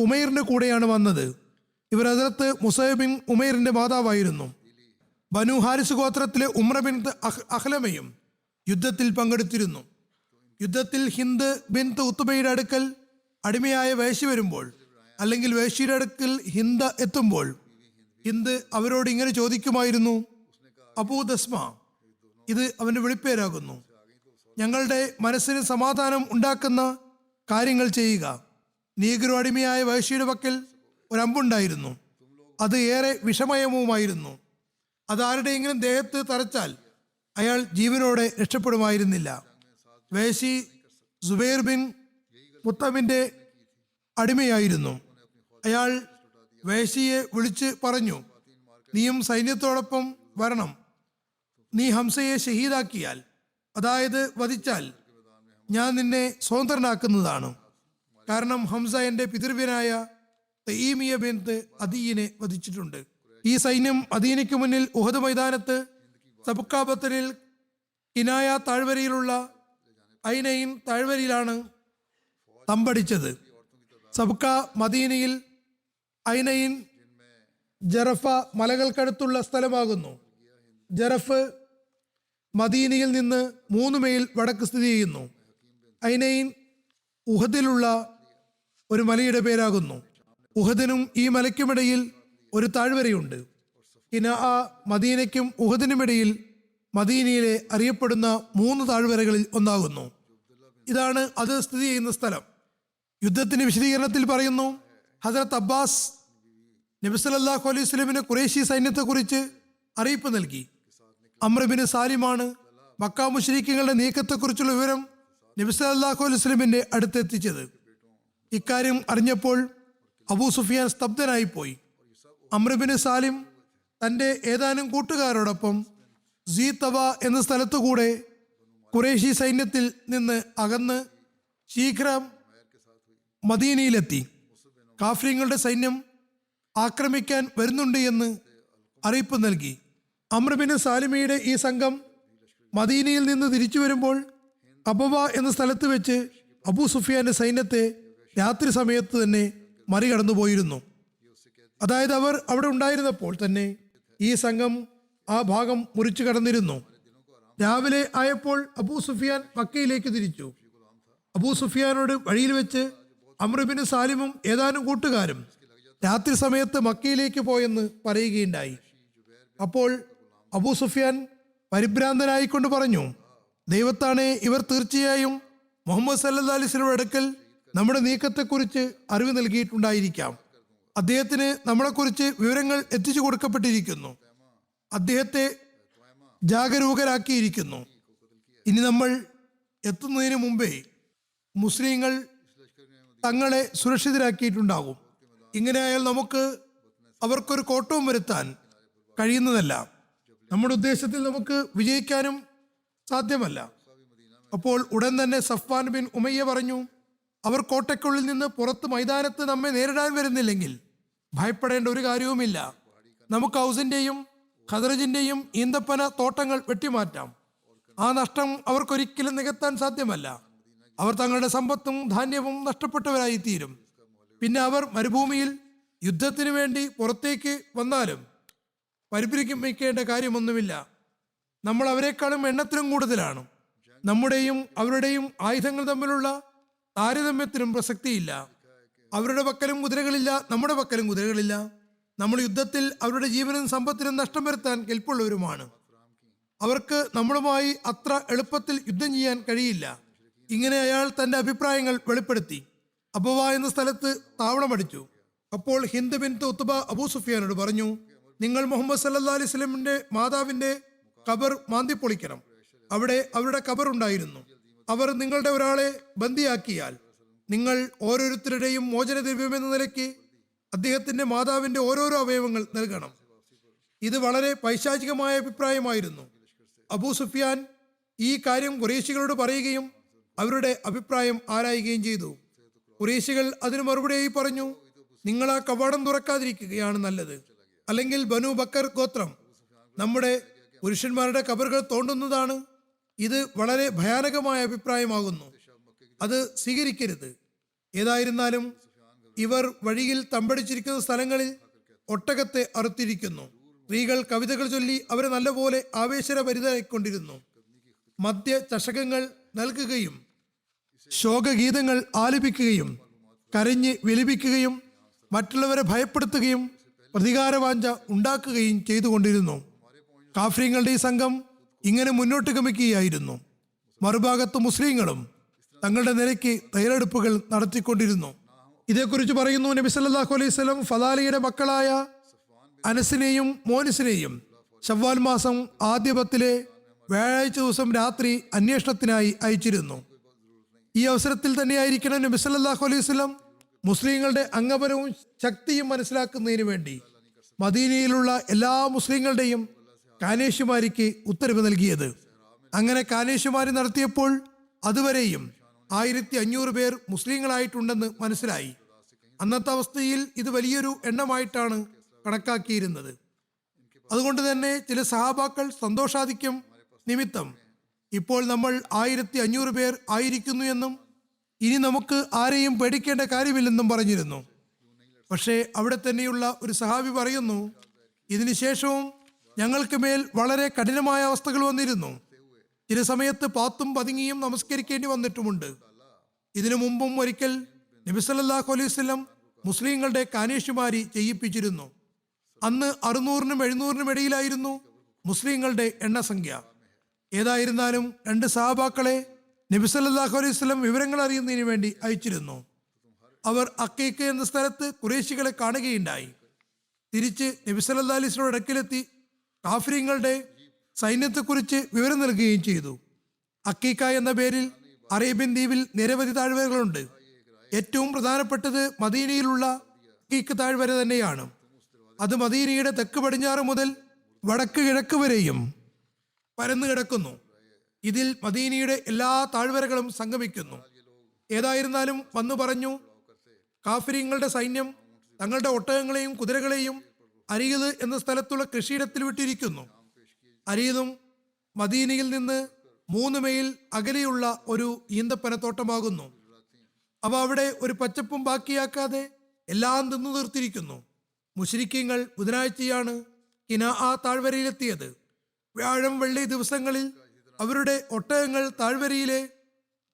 ഉമൈറിന്റെ കൂടെയാണ് വന്നത്. ഇവർ ഹസ്രത്ത് മുസൈബ് ബിൻ ഉമൈറിന്റെ മാതാവായിരുന്നു. ബനു ഹാരിസ് ഗോത്രത്തിലെ ഉമ്ര ബിൻ അഹ്ലമയും യുദ്ധത്തിൽ പങ്കെടുത്തിരുന്നു. യുദ്ധത്തിൽ ഹിന്ദ് ബിൻത്ത് ഉത്തുബയുടെ അടുക്കൽ അടിമയായ വേശ്യ വരുമ്പോൾ, അല്ലെങ്കിൽ വേശ്യയുടെ അടുക്കൽ ഹിന്ദ് എത്തുമ്പോൾ, ഹിന്ദ് അവരോട് ഇങ്ങനെ ചോദിക്കുമായിരുന്നു, അബൂ ദസ്മ, ഇത് അവന്റെ വിളിപ്പേരാകുന്നു, ഞങ്ങളുടെ മനസ്സിന് സമാധാനം ഉണ്ടാക്കുന്ന കാര്യങ്ങൾ ചെയ്യുക. നീഗ്രോ അടിമയായ വേശ്യയുടെ പക്കൽ ഒരമ്പുണ്ടായിരുന്നു. അത് ഏറെ വിഷമയവുമായിരുന്നു. അത് ആരുടെയെങ്കിലും ദേഹത്ത് തറച്ചാൽ അയാൾ ജീവനോടെ രക്ഷപ്പെടുമായിരുന്നില്ല. വേശി സുബൈർ ബിൻ മുത്തമിന്റെ അടിമയായിരുന്നു. അയാൾ വേശിയെ വിളിച്ച് പറഞ്ഞു, നീയും സൈന്യത്തോടൊപ്പം വരണം. നീ ഹംസയെ ഷഹീദാക്കിയാൽ, അതായത് വധിച്ചാൽ, ഞാൻ നിന്നെ സ്വതന്ത്രനാക്കുന്നതാണ്. കാരണം ഹംസ എൻ്റെ പിതൃവ്യനായ തഈമിയ ബിൻത്ത് അദീനെ വധിച്ചിട്ടുണ്ട്. ഈ സൈന്യം അദീനയ്ക്ക് മുന്നിൽ ഉഹദ് മൈതാനത്ത് സബ്ക ബത്തനിൽ കിനായ താഴ്വരയിലുള്ള ഐനയിൻ താഴ്വരയിലാണ് തമ്പടിച്ചത്. സബ്ക മദീനയിൽ ഐനയിൻ ജറഫ മലകൾക്കടുത്തുള്ള സ്ഥലമാകുന്നു. ജറഫ് മദീനയിൽ നിന്ന് 3 മൈൽ വടക്ക് സ്ഥിതി ചെയ്യുന്നു. ഐനയിൻ ഉഹദിലുള്ള ഒരു മലയുടെ പേരാകുന്നു. ഉഹദിനും ഈ മലയ്ക്കുമിടയിൽ ഒരു താഴ്വരയുണ്ട്. കിനാ മദീനയ്ക്കും ഉഹദിനുമിടയിൽ മദീനയിലെ അറിയപ്പെടുന്ന 3 താഴ്വരകളിൽ ഒന്നാകുന്നു. ഇതാണ് അത് സ്ഥിതി ചെയ്യുന്ന സ്ഥലം. യുദ്ധത്തിന്റെ വിശദീകരണത്തിൽ പറയുന്നു, ഹസ്രത്ത് അബ്ബാസ് നബി സല്ലല്ലാഹു അലൈഹി വസല്ലമയുടെ ഖുറൈശി സൈന്യത്തെക്കുറിച്ച് അറിയിപ്പ് നൽകി. അംർ ബിൻ സാലിമാണ് മക്ക മുശ്രിക്കുകളുടെ നീക്കത്തെക്കുറിച്ചുള്ള വിവരം നബി സല്ലല്ലാഹു അലൈഹി വസല്ലമിന്റെ അടുത്തെത്തിച്ചത്. ഇക്കാര്യം അറിഞ്ഞപ്പോൾ അബൂ സുഫിയാൻ സ്തബ്ധനായിപ്പോയി. അംർ ഇബ്നു സാലിം തൻ്റെ ഏതാനും കൂട്ടുകാരോടൊപ്പം സീതവ എന്ന സ്ഥലത്തുകൂടെ ഖുറൈശി സൈന്യത്തിൽ നിന്ന് അകന്ന് ശീഘ്രം മദീനയിലെത്തി. കാഫിറുകളുടെ സൈന്യം ആക്രമിക്കാൻ വരുന്നുണ്ട് എന്ന് അറിയിപ്പ് നൽകി. അംർ ഇബ്നു സാലിമയുടെ ഈ സംഘം മദീനയിൽ നിന്ന് തിരിച്ചു വരുമ്പോൾ അബവ എന്ന സ്ഥലത്ത് വെച്ച് അബൂ സുഫിയാന്റെ സൈന്യത്തെ രാത്രി സമയത്ത് തന്നെ മറികടന്നു പോയിരുന്നു. അതായത് അവർ അവിടെ ഉണ്ടായിരുന്നപ്പോൾ തന്നെ ഈ സംഘം ആ ഭാഗം മുറിച്ചു കടന്നിരുന്നു. രാവിലെ ആയപ്പോൾ അബൂ സുഫിയാൻ മക്കയിലേക്ക് തിരിച്ചു. അബൂ സുഫിയാനോട് വഴിയിൽ വെച്ച് അംർ ഇബ്നു സാലിമും ഏതാനും കൂട്ടുകാരും രാത്രി സമയത്ത് മക്കയിലേക്ക് പോയെന്ന് പറയുകയുണ്ടായി. അപ്പോൾ അബൂ സുഫിയാൻ പരിഭ്രാന്തനായിക്കൊണ്ട് പറഞ്ഞു, ദൈവത്താണ്, ഇവർ തീർച്ചയായും മുഹമ്മദ് സല്ലല്ലാഹു അലൈഹി വസല്ലമയുടെ അടുക്കൽ നമ്മുടെ നീക്കത്തെക്കുറിച്ച് അറിവ് നൽകിയിട്ടുണ്ടായിരിക്കാം. അദ്ദേഹത്തിന് നമ്മളെക്കുറിച്ച് വിവരങ്ങൾ എത്തിച്ചു കൊടുക്കപ്പെട്ടിരിക്കുന്നു. അദ്ദേഹത്തെ ജാഗരൂകരാക്കിയിരിക്കുന്നു. ഇനി നമ്മൾ എത്തുന്നതിന് മുമ്പേ മുസ്ലിങ്ങൾ തങ്ങളെ സുരക്ഷിതരാക്കിയിട്ടുണ്ടാകും. ഇങ്ങനെയായാൽ നമുക്ക് അവർക്കൊരു കോട്ടവും വരുത്താൻ കഴിയുന്നതല്ല. നമ്മുടെ ഉദ്ദേശത്തിൽ നമുക്ക് വിജയിക്കാനും സാധ്യമല്ല. അപ്പോൾ ഉടൻ തന്നെ സഫ്വാൻ ബിൻ ഉമയ്യ പറഞ്ഞു, അവർ കോട്ടയ്ക്കുള്ളിൽ നിന്ന് പുറത്ത് മൈതാനത്ത് നമ്മെ നേരിടാൻ വരുന്നില്ലെങ്കിൽ ഭയപ്പെടേണ്ട ഒരു കാര്യവുമില്ല. നമുക്ക് ഔസിന്റെയും ഖദറജിന്റെയും ഈന്തപ്പന തോട്ടങ്ങൾ വെട്ടിമാറ്റാം. ആ നഷ്ടം അവർക്കൊരിക്കലും നികത്താൻ സാധ്യമല്ല. അവർ തങ്ങളുടെ സമ്പത്തും ധാന്യവും നഷ്ടപ്പെട്ടവരായി തീരും. പിന്നെ അവർ മരുഭൂമിയിൽ യുദ്ധത്തിന് വേണ്ടി പുറത്തേക്ക് വന്നാലും പരിഭ്രമിക്കേണ്ട കാര്യമൊന്നുമില്ല. നമ്മൾ അവരെക്കാളും എണ്ണത്തിലും കൂടുതലാണ്. നമ്മുടെയും അവരുടെയും ആയുധങ്ങൾ തമ്മിലുള്ള താരതമ്യത്തിനും പ്രസക്തിയില്ല. അവരുടെ പക്കലും കുതിരകളില്ല, നമ്മുടെ പക്കലും കുതിരകളില്ല. നമ്മൾ യുദ്ധത്തിൽ അവരുടെ ജീവനും സമ്പത്തിനും നഷ്ടം വരുത്താൻ കെൽപ്പുള്ളവരുമാണ്. അവർക്ക് നമ്മളുമായി അത്ര എളുപ്പത്തിൽ യുദ്ധം ചെയ്യാൻ കഴിയില്ല. ഇങ്ങനെ അയാൾ തന്റെ അഭിപ്രായങ്ങൾ വെളിപ്പെടുത്തി. അബവ എന്ന സ്ഥലത്ത് താവളമടിച്ചു. അപ്പോൾ ഹിന്ദ് ബിൻത് ഉത്ബ അബൂ സുഫിയാനോട് പറഞ്ഞു, നിങ്ങൾ മുഹമ്മദ് സല്ലല്ലാഹു അലൈഹി വസല്ലമിന്റെ മാതാവിന്റെ ഖബർ മാന്തിപ്പൊളിക്കണം. അവിടെ അവരുടെ ഖബർ ഉണ്ടായിരുന്നു. അവർ നിങ്ങളുടെ ഒരാളെ ബന്ദിയാക്കിയാൽ നിങ്ങൾ ഓരോരുത്തരുടെയും മോചനദ്രവ്യം എന്ന നിലയ്ക്ക് അദ്ദേഹത്തിന്റെ മാതാവിന്റെ ഓരോരോ അവയവങ്ങൾ നൽകണം. ഇത് വളരെ പൈശാചികമായ അഭിപ്രായമായിരുന്നു. അബൂ സുഫിയാൻ ഈ കാര്യം ഖുറൈശികളോട് പറയുകയും അവരുടെ അഭിപ്രായം ആരായുകയും ചെയ്തു. ഖുറൈശികൾ അതിന് മറുപടിയായി പറഞ്ഞു, നിങ്ങൾ ആ കവാടം തുറക്കാതിരിക്കുകയാണ് നല്ലത്. അല്ലെങ്കിൽ ബനു ബക്കർ ഗോത്രം നമ്മുടെ പുരുഷന്മാരുടെ ഖബറുകൾ തോണ്ടുന്നതാണ്. ഇത് വളരെ ഭയാനകമായ അഭിപ്രായമാകുന്നു. അത് സ്വീകരിക്കരുത്. ഏതായിരുന്നാലും ഇവർ വഴിയിൽ തമ്പടിച്ചിരിക്കുന്ന സ്ഥലങ്ങളിൽ ഒട്ടകത്തെ അറുത്തിരിക്കുന്നു. സ്ത്രീകൾ കവിതകൾ ചൊല്ലി അവരെ നല്ലപോലെ ആവേശഭരിതരായിക്കൊണ്ടിരുന്നു. മദ്യ ചഷകങ്ങൾ നൽകുകയും ശോകഗീതങ്ങൾ ആലപിക്കുകയും കരഞ്ഞ് വിലപിക്കുകയും മറ്റുള്ളവരെ ഭയപ്പെടുത്തുകയും പ്രതികാരവാഞ്ച ഉണ്ടാക്കുകയും ചെയ്തുകൊണ്ടിരുന്നു. കാഫിറുകളുടെ ഈ സംഘം ഇങ്ങനെ മുന്നോട്ട് ഗമിക്കുകയായിരുന്നു. മറുഭാഗത്ത് മുസ്ലിങ്ങളും തങ്ങളുടെ നിലയ്ക്ക് തയ്യാറെടുപ്പുകൾ നടത്തിക്കൊണ്ടിരുന്നു. ഇതേക്കുറിച്ച് പറയുന്നു നബി സല്ലല്ലാഹു അലൈഹി വസല്ലം ഫലാലിയുടെ മക്കളായ അനസിനെയും മോനിസിനെയും ശവ്വാൽ മാസം ആദ്യ പത്തിലെ വ്യാഴാഴ്ച ദിവസം രാത്രി അന്വേഷണത്തിനായി അയച്ചിരുന്നു. ഈ അവസരത്തിൽ തന്നെയായിരിക്കണം നബി സല്ലല്ലാഹു അലൈഹി വസല്ലം മുസ്ലിങ്ങളുടെ അംഗബലവും ശക്തിയും മനസ്സിലാക്കുന്നതിന് വേണ്ടി മദീനയിലുള്ള എല്ലാ മുസ്ലിങ്ങളുടെയും കാനേഷുമാരിക്ക് ഉത്തരവ് നൽകിയത്. അങ്ങനെ കാനേഷുമാരി നടത്തിയപ്പോൾ അതുവരെയും 1500 പേർ മുസ്ലിങ്ങളായിട്ടുണ്ടെന്ന് മനസ്സിലായി. അന്നത്തെ അവസ്ഥയിൽ ഇത് വലിയൊരു എണ്ണമായിട്ടാണ് കണക്കാക്കിയിരുന്നത്. അതുകൊണ്ട് തന്നെ ചില സഹാബാക്കൾ സന്തോഷാധിക്യം നിമിത്തം ഇപ്പോൾ നമ്മൾ 1500 പേർ ആയിരിക്കുന്നു എന്നും ഇനി നമുക്ക് ആരെയും പേടിക്കേണ്ട കാര്യമില്ലെന്നും പറഞ്ഞിരുന്നു. പക്ഷേ അവിടെ തന്നെയുള്ള ഒരു സഹാബി പറയുന്നു, ഇതിനുശേഷവും ഞങ്ങൾക്ക് മേൽ വളരെ കഠിനമായ അവസ്ഥകൾ വന്നിരുന്നു. ചില സമയത്ത് പാത്തും പതുങ്ങിയും നമസ്കരിക്കേണ്ടി വന്നിട്ടുമുണ്ട്. ഇതിനു മുമ്പും ഒരിക്കൽ നബി സല്ലല്ലാഹു അലൈഹി വസല്ലം മുസ്ലിങ്ങളുടെ കാനേഷുമാരി ചെയ്യിപ്പിച്ചിരുന്നു. അന്ന് 600-നും 700-നും ഇടയിലായിരുന്നു മുസ്ലിങ്ങളുടെ എണ്ണസംഖ്യ. ഏതായിരുന്നാലും 2 സഹാബാക്കളെ നബി സല്ലല്ലാഹു അലൈഹി വസല്ലം വിവരങ്ങൾ അറിയുന്നതിന് വേണ്ടി അയച്ചിരുന്നു. അവർ അക്കീഖ് എന്ന സ്ഥലത്ത് ഖുറൈശികളെ കാണുകയുണ്ടായി. തിരിച്ച് നബി സല്ലല്ലാഹു അലൈഹി വസല്ലം അടുക്കലെത്തി കാഫിറുകളുടെ സൈന്യത്തെക്കുറിച്ച് വിവരം നൽകുകയും ചെയ്തു. അക്കീക്ക എന്ന പേരിൽ അറേബ്യൻ ദ്വീപിൽ നിരവധി താഴ്വരകളുണ്ട്. ഏറ്റവും പ്രധാനപ്പെട്ടത് മദീനയിലുള്ള അക്കീക്ക് താഴ്വര തന്നെയാണ്. അത് മദീനയുടെ തെക്ക് പടിഞ്ഞാറ് മുതൽ വടക്ക് കിഴക്ക് വരെയും പരന്നു കിടക്കുന്നു. ഇതിൽ മദീനയുടെ എല്ലാ താഴ്വരകളും സംഗമിക്കുന്നു. ഏതായിരുന്നാലും വന്നു പറഞ്ഞു, കാഫിര്യങ്ങളുടെ സൈന്യം തങ്ങളുടെ ഒട്ടകങ്ങളെയും കുതിരകളെയും അരീദ് എന്ന സ്ഥലത്തുള്ള കൃഷിയിടത്തിൽ വിട്ടിരിക്കുന്നു. അരീദും മദീനയിൽ നിന്ന് 3 മൈൽ അകലെയുള്ള ഒരു ഈന്തപ്പനത്തോട്ടമാകുന്നു. അവ അവിടെ ഒരു പച്ചപ്പും ബാക്കിയാക്കാതെ എല്ലാം തിന്നു തീർത്തിരിക്കുന്നു. മുശ്രിക്കീങ്ങൾ ബുധനാഴ്ചയാണ് കിനാ താഴ്വരയിലെത്തിയത്. വ്യാഴം വെള്ളി ദിവസങ്ങളിൽ അവരുടെ ഒട്ടകങ്ങൾ താഴ്വരയിലെ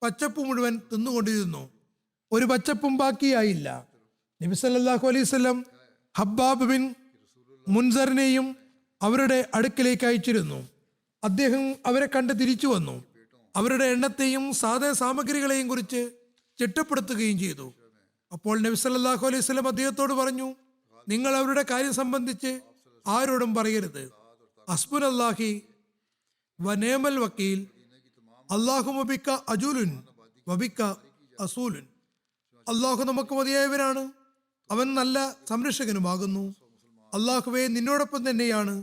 പച്ചപ്പ് മുഴുവൻ തിന്നുകൊണ്ടിരുന്നു. ഒരു പച്ചപ്പും ബാക്കിയായില്ല. നബി സല്ലല്ലാഹു അലൈഹി വസല്ലം ഹബ്ബാബ് ബിൻ മുൻസറിനെയും അവരുടെ അടുക്കിലേക്ക് അയച്ചിരുന്നു. അദ്ദേഹം അവരെ കണ്ട് തിരിച്ചു വന്നു. അവരുടെ എണ്ണത്തെയും സാധന സാമഗ്രികളെയും കുറിച്ച് ചിട്ടപ്പെടുത്തുകയും ചെയ്തു. അപ്പോൾ നബി സല്ലല്ലാഹു അലൈഹി വസല്ലം അദ്ദേഹത്തോട് പറഞ്ഞു, നിങ്ങൾ അവരുടെ കാര്യം സംബന്ധിച്ച് ആരോടും പറയരുത്. ഹസ്ബുനല്ലാഹി വനേമൽ വക്കീൽ, അല്ലാഹു വബിക അജൂലുൻ വബിക അസൂലുൻ. അള്ളാഹു നമുക്ക് മതിയായവനാണ്, അവൻ നല്ല സംരക്ഷകനുമാകുന്നു. അള്ളാഹുവെ, നിന്നോടൊപ്പം തന്നെയാണ്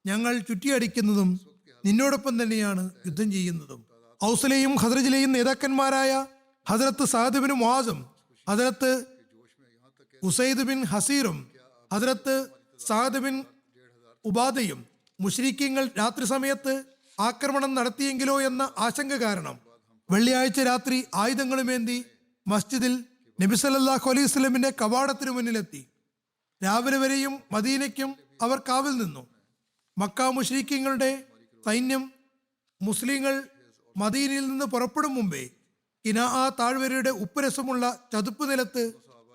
ഞങ്ങൾ ചുറ്റിയടിക്കുന്നതും നിന്നോടൊപ്പം തന്നെയാണ് യുദ്ധം ചെയ്യുന്നതും. ഔസിലെയും ഖദ്റജിലെയും നേതാക്കന്മാരായ ഹദ്രത്ത് സഅദ് ബിൻ മുആസും ഹദ്രത്ത് ഉസൈദ് ബിൻ ഹസീറും ഹദ്രത്ത് സഅദ് ബിൻ ഉബാദയും മുശ്രിക്കീങ്ങൾ രാത്രി സമയത്ത് ആക്രമണം നടത്തിയെങ്കിലോ എന്ന ആശങ്ക കാരണം വെള്ളിയാഴ്ച രാത്രി ആയുധങ്ങളുമേന്തി മസ്ജിദിൽ നബി സല്ലല്ലാഹു അലൈഹി വസല്ലമിന്റെ കവാടത്തിനു മുന്നിലെത്തി. രാവിലെ വരെയും മദീനയ്ക്കും അവർ കാവൽ നിന്നു. മക്ക മുശ്രിക്കീങ്ങളുടെ സൈന്യം മുസ്ലിങ്ങൾ മദീനയിൽ നിന്ന് പുറപ്പെടും മുമ്പേ കിനാ താഴ്വരയുടെ ഉപ്പുരസമുള്ള ചതുപ്പ് നിലത്ത്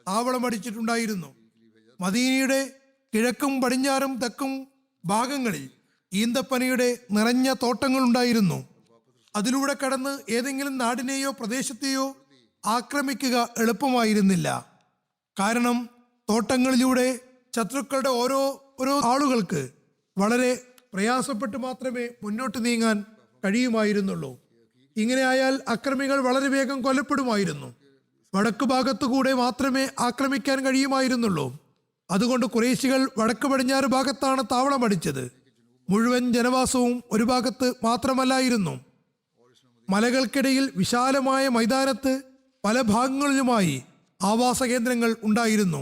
താവളമടിച്ചിട്ടുണ്ടായിരുന്നു. മദീനയുടെ കിഴക്കും പടിഞ്ഞാറും തെക്കും ഭാഗങ്ങളിൽ ഈന്തപ്പനയുടെ നിറഞ്ഞ തോട്ടങ്ങളുണ്ടായിരുന്നു. അതിലൂടെ കടന്ന് ഏതെങ്കിലും നാടിനെയോ പ്രദേശത്തെയോ ആക്രമിക്കുക എളുപ്പമായിരുന്നില്ല. കാരണം തോട്ടങ്ങളിലൂടെ ശത്രുക്കളുടെ ഓരോ ആളുകൾക്ക് വളരെ പ്രയാസപ്പെട്ട് മാത്രമേ മുന്നോട്ട് നീങ്ങാൻ കഴിയുമായിരുന്നുള്ളൂ. ഇങ്ങനെയായാൽ അക്രമികൾ വളരെ വേഗം കൊല്ലപ്പെടുമായിരുന്നു. വടക്ക് ഭാഗത്തുകൂടെ മാത്രമേ ആക്രമിക്കാൻ കഴിയുമായിരുന്നുള്ളൂ. അതുകൊണ്ട് ഖുറൈശികൾ വടക്ക് പടിഞ്ഞാറ് ഭാഗത്താണ് താവളമടിച്ചത്. മുഴുവൻ ജനവാസവും ഒരു ഭാഗത്ത് മാത്രമല്ലായിരുന്നു. മലകൾക്കിടയിൽ വിശാലമായ മൈതാനത്ത് പല ഭാഗങ്ങളിലുമായി ആവാസ കേന്ദ്രങ്ങൾ ഉണ്ടായിരുന്നു.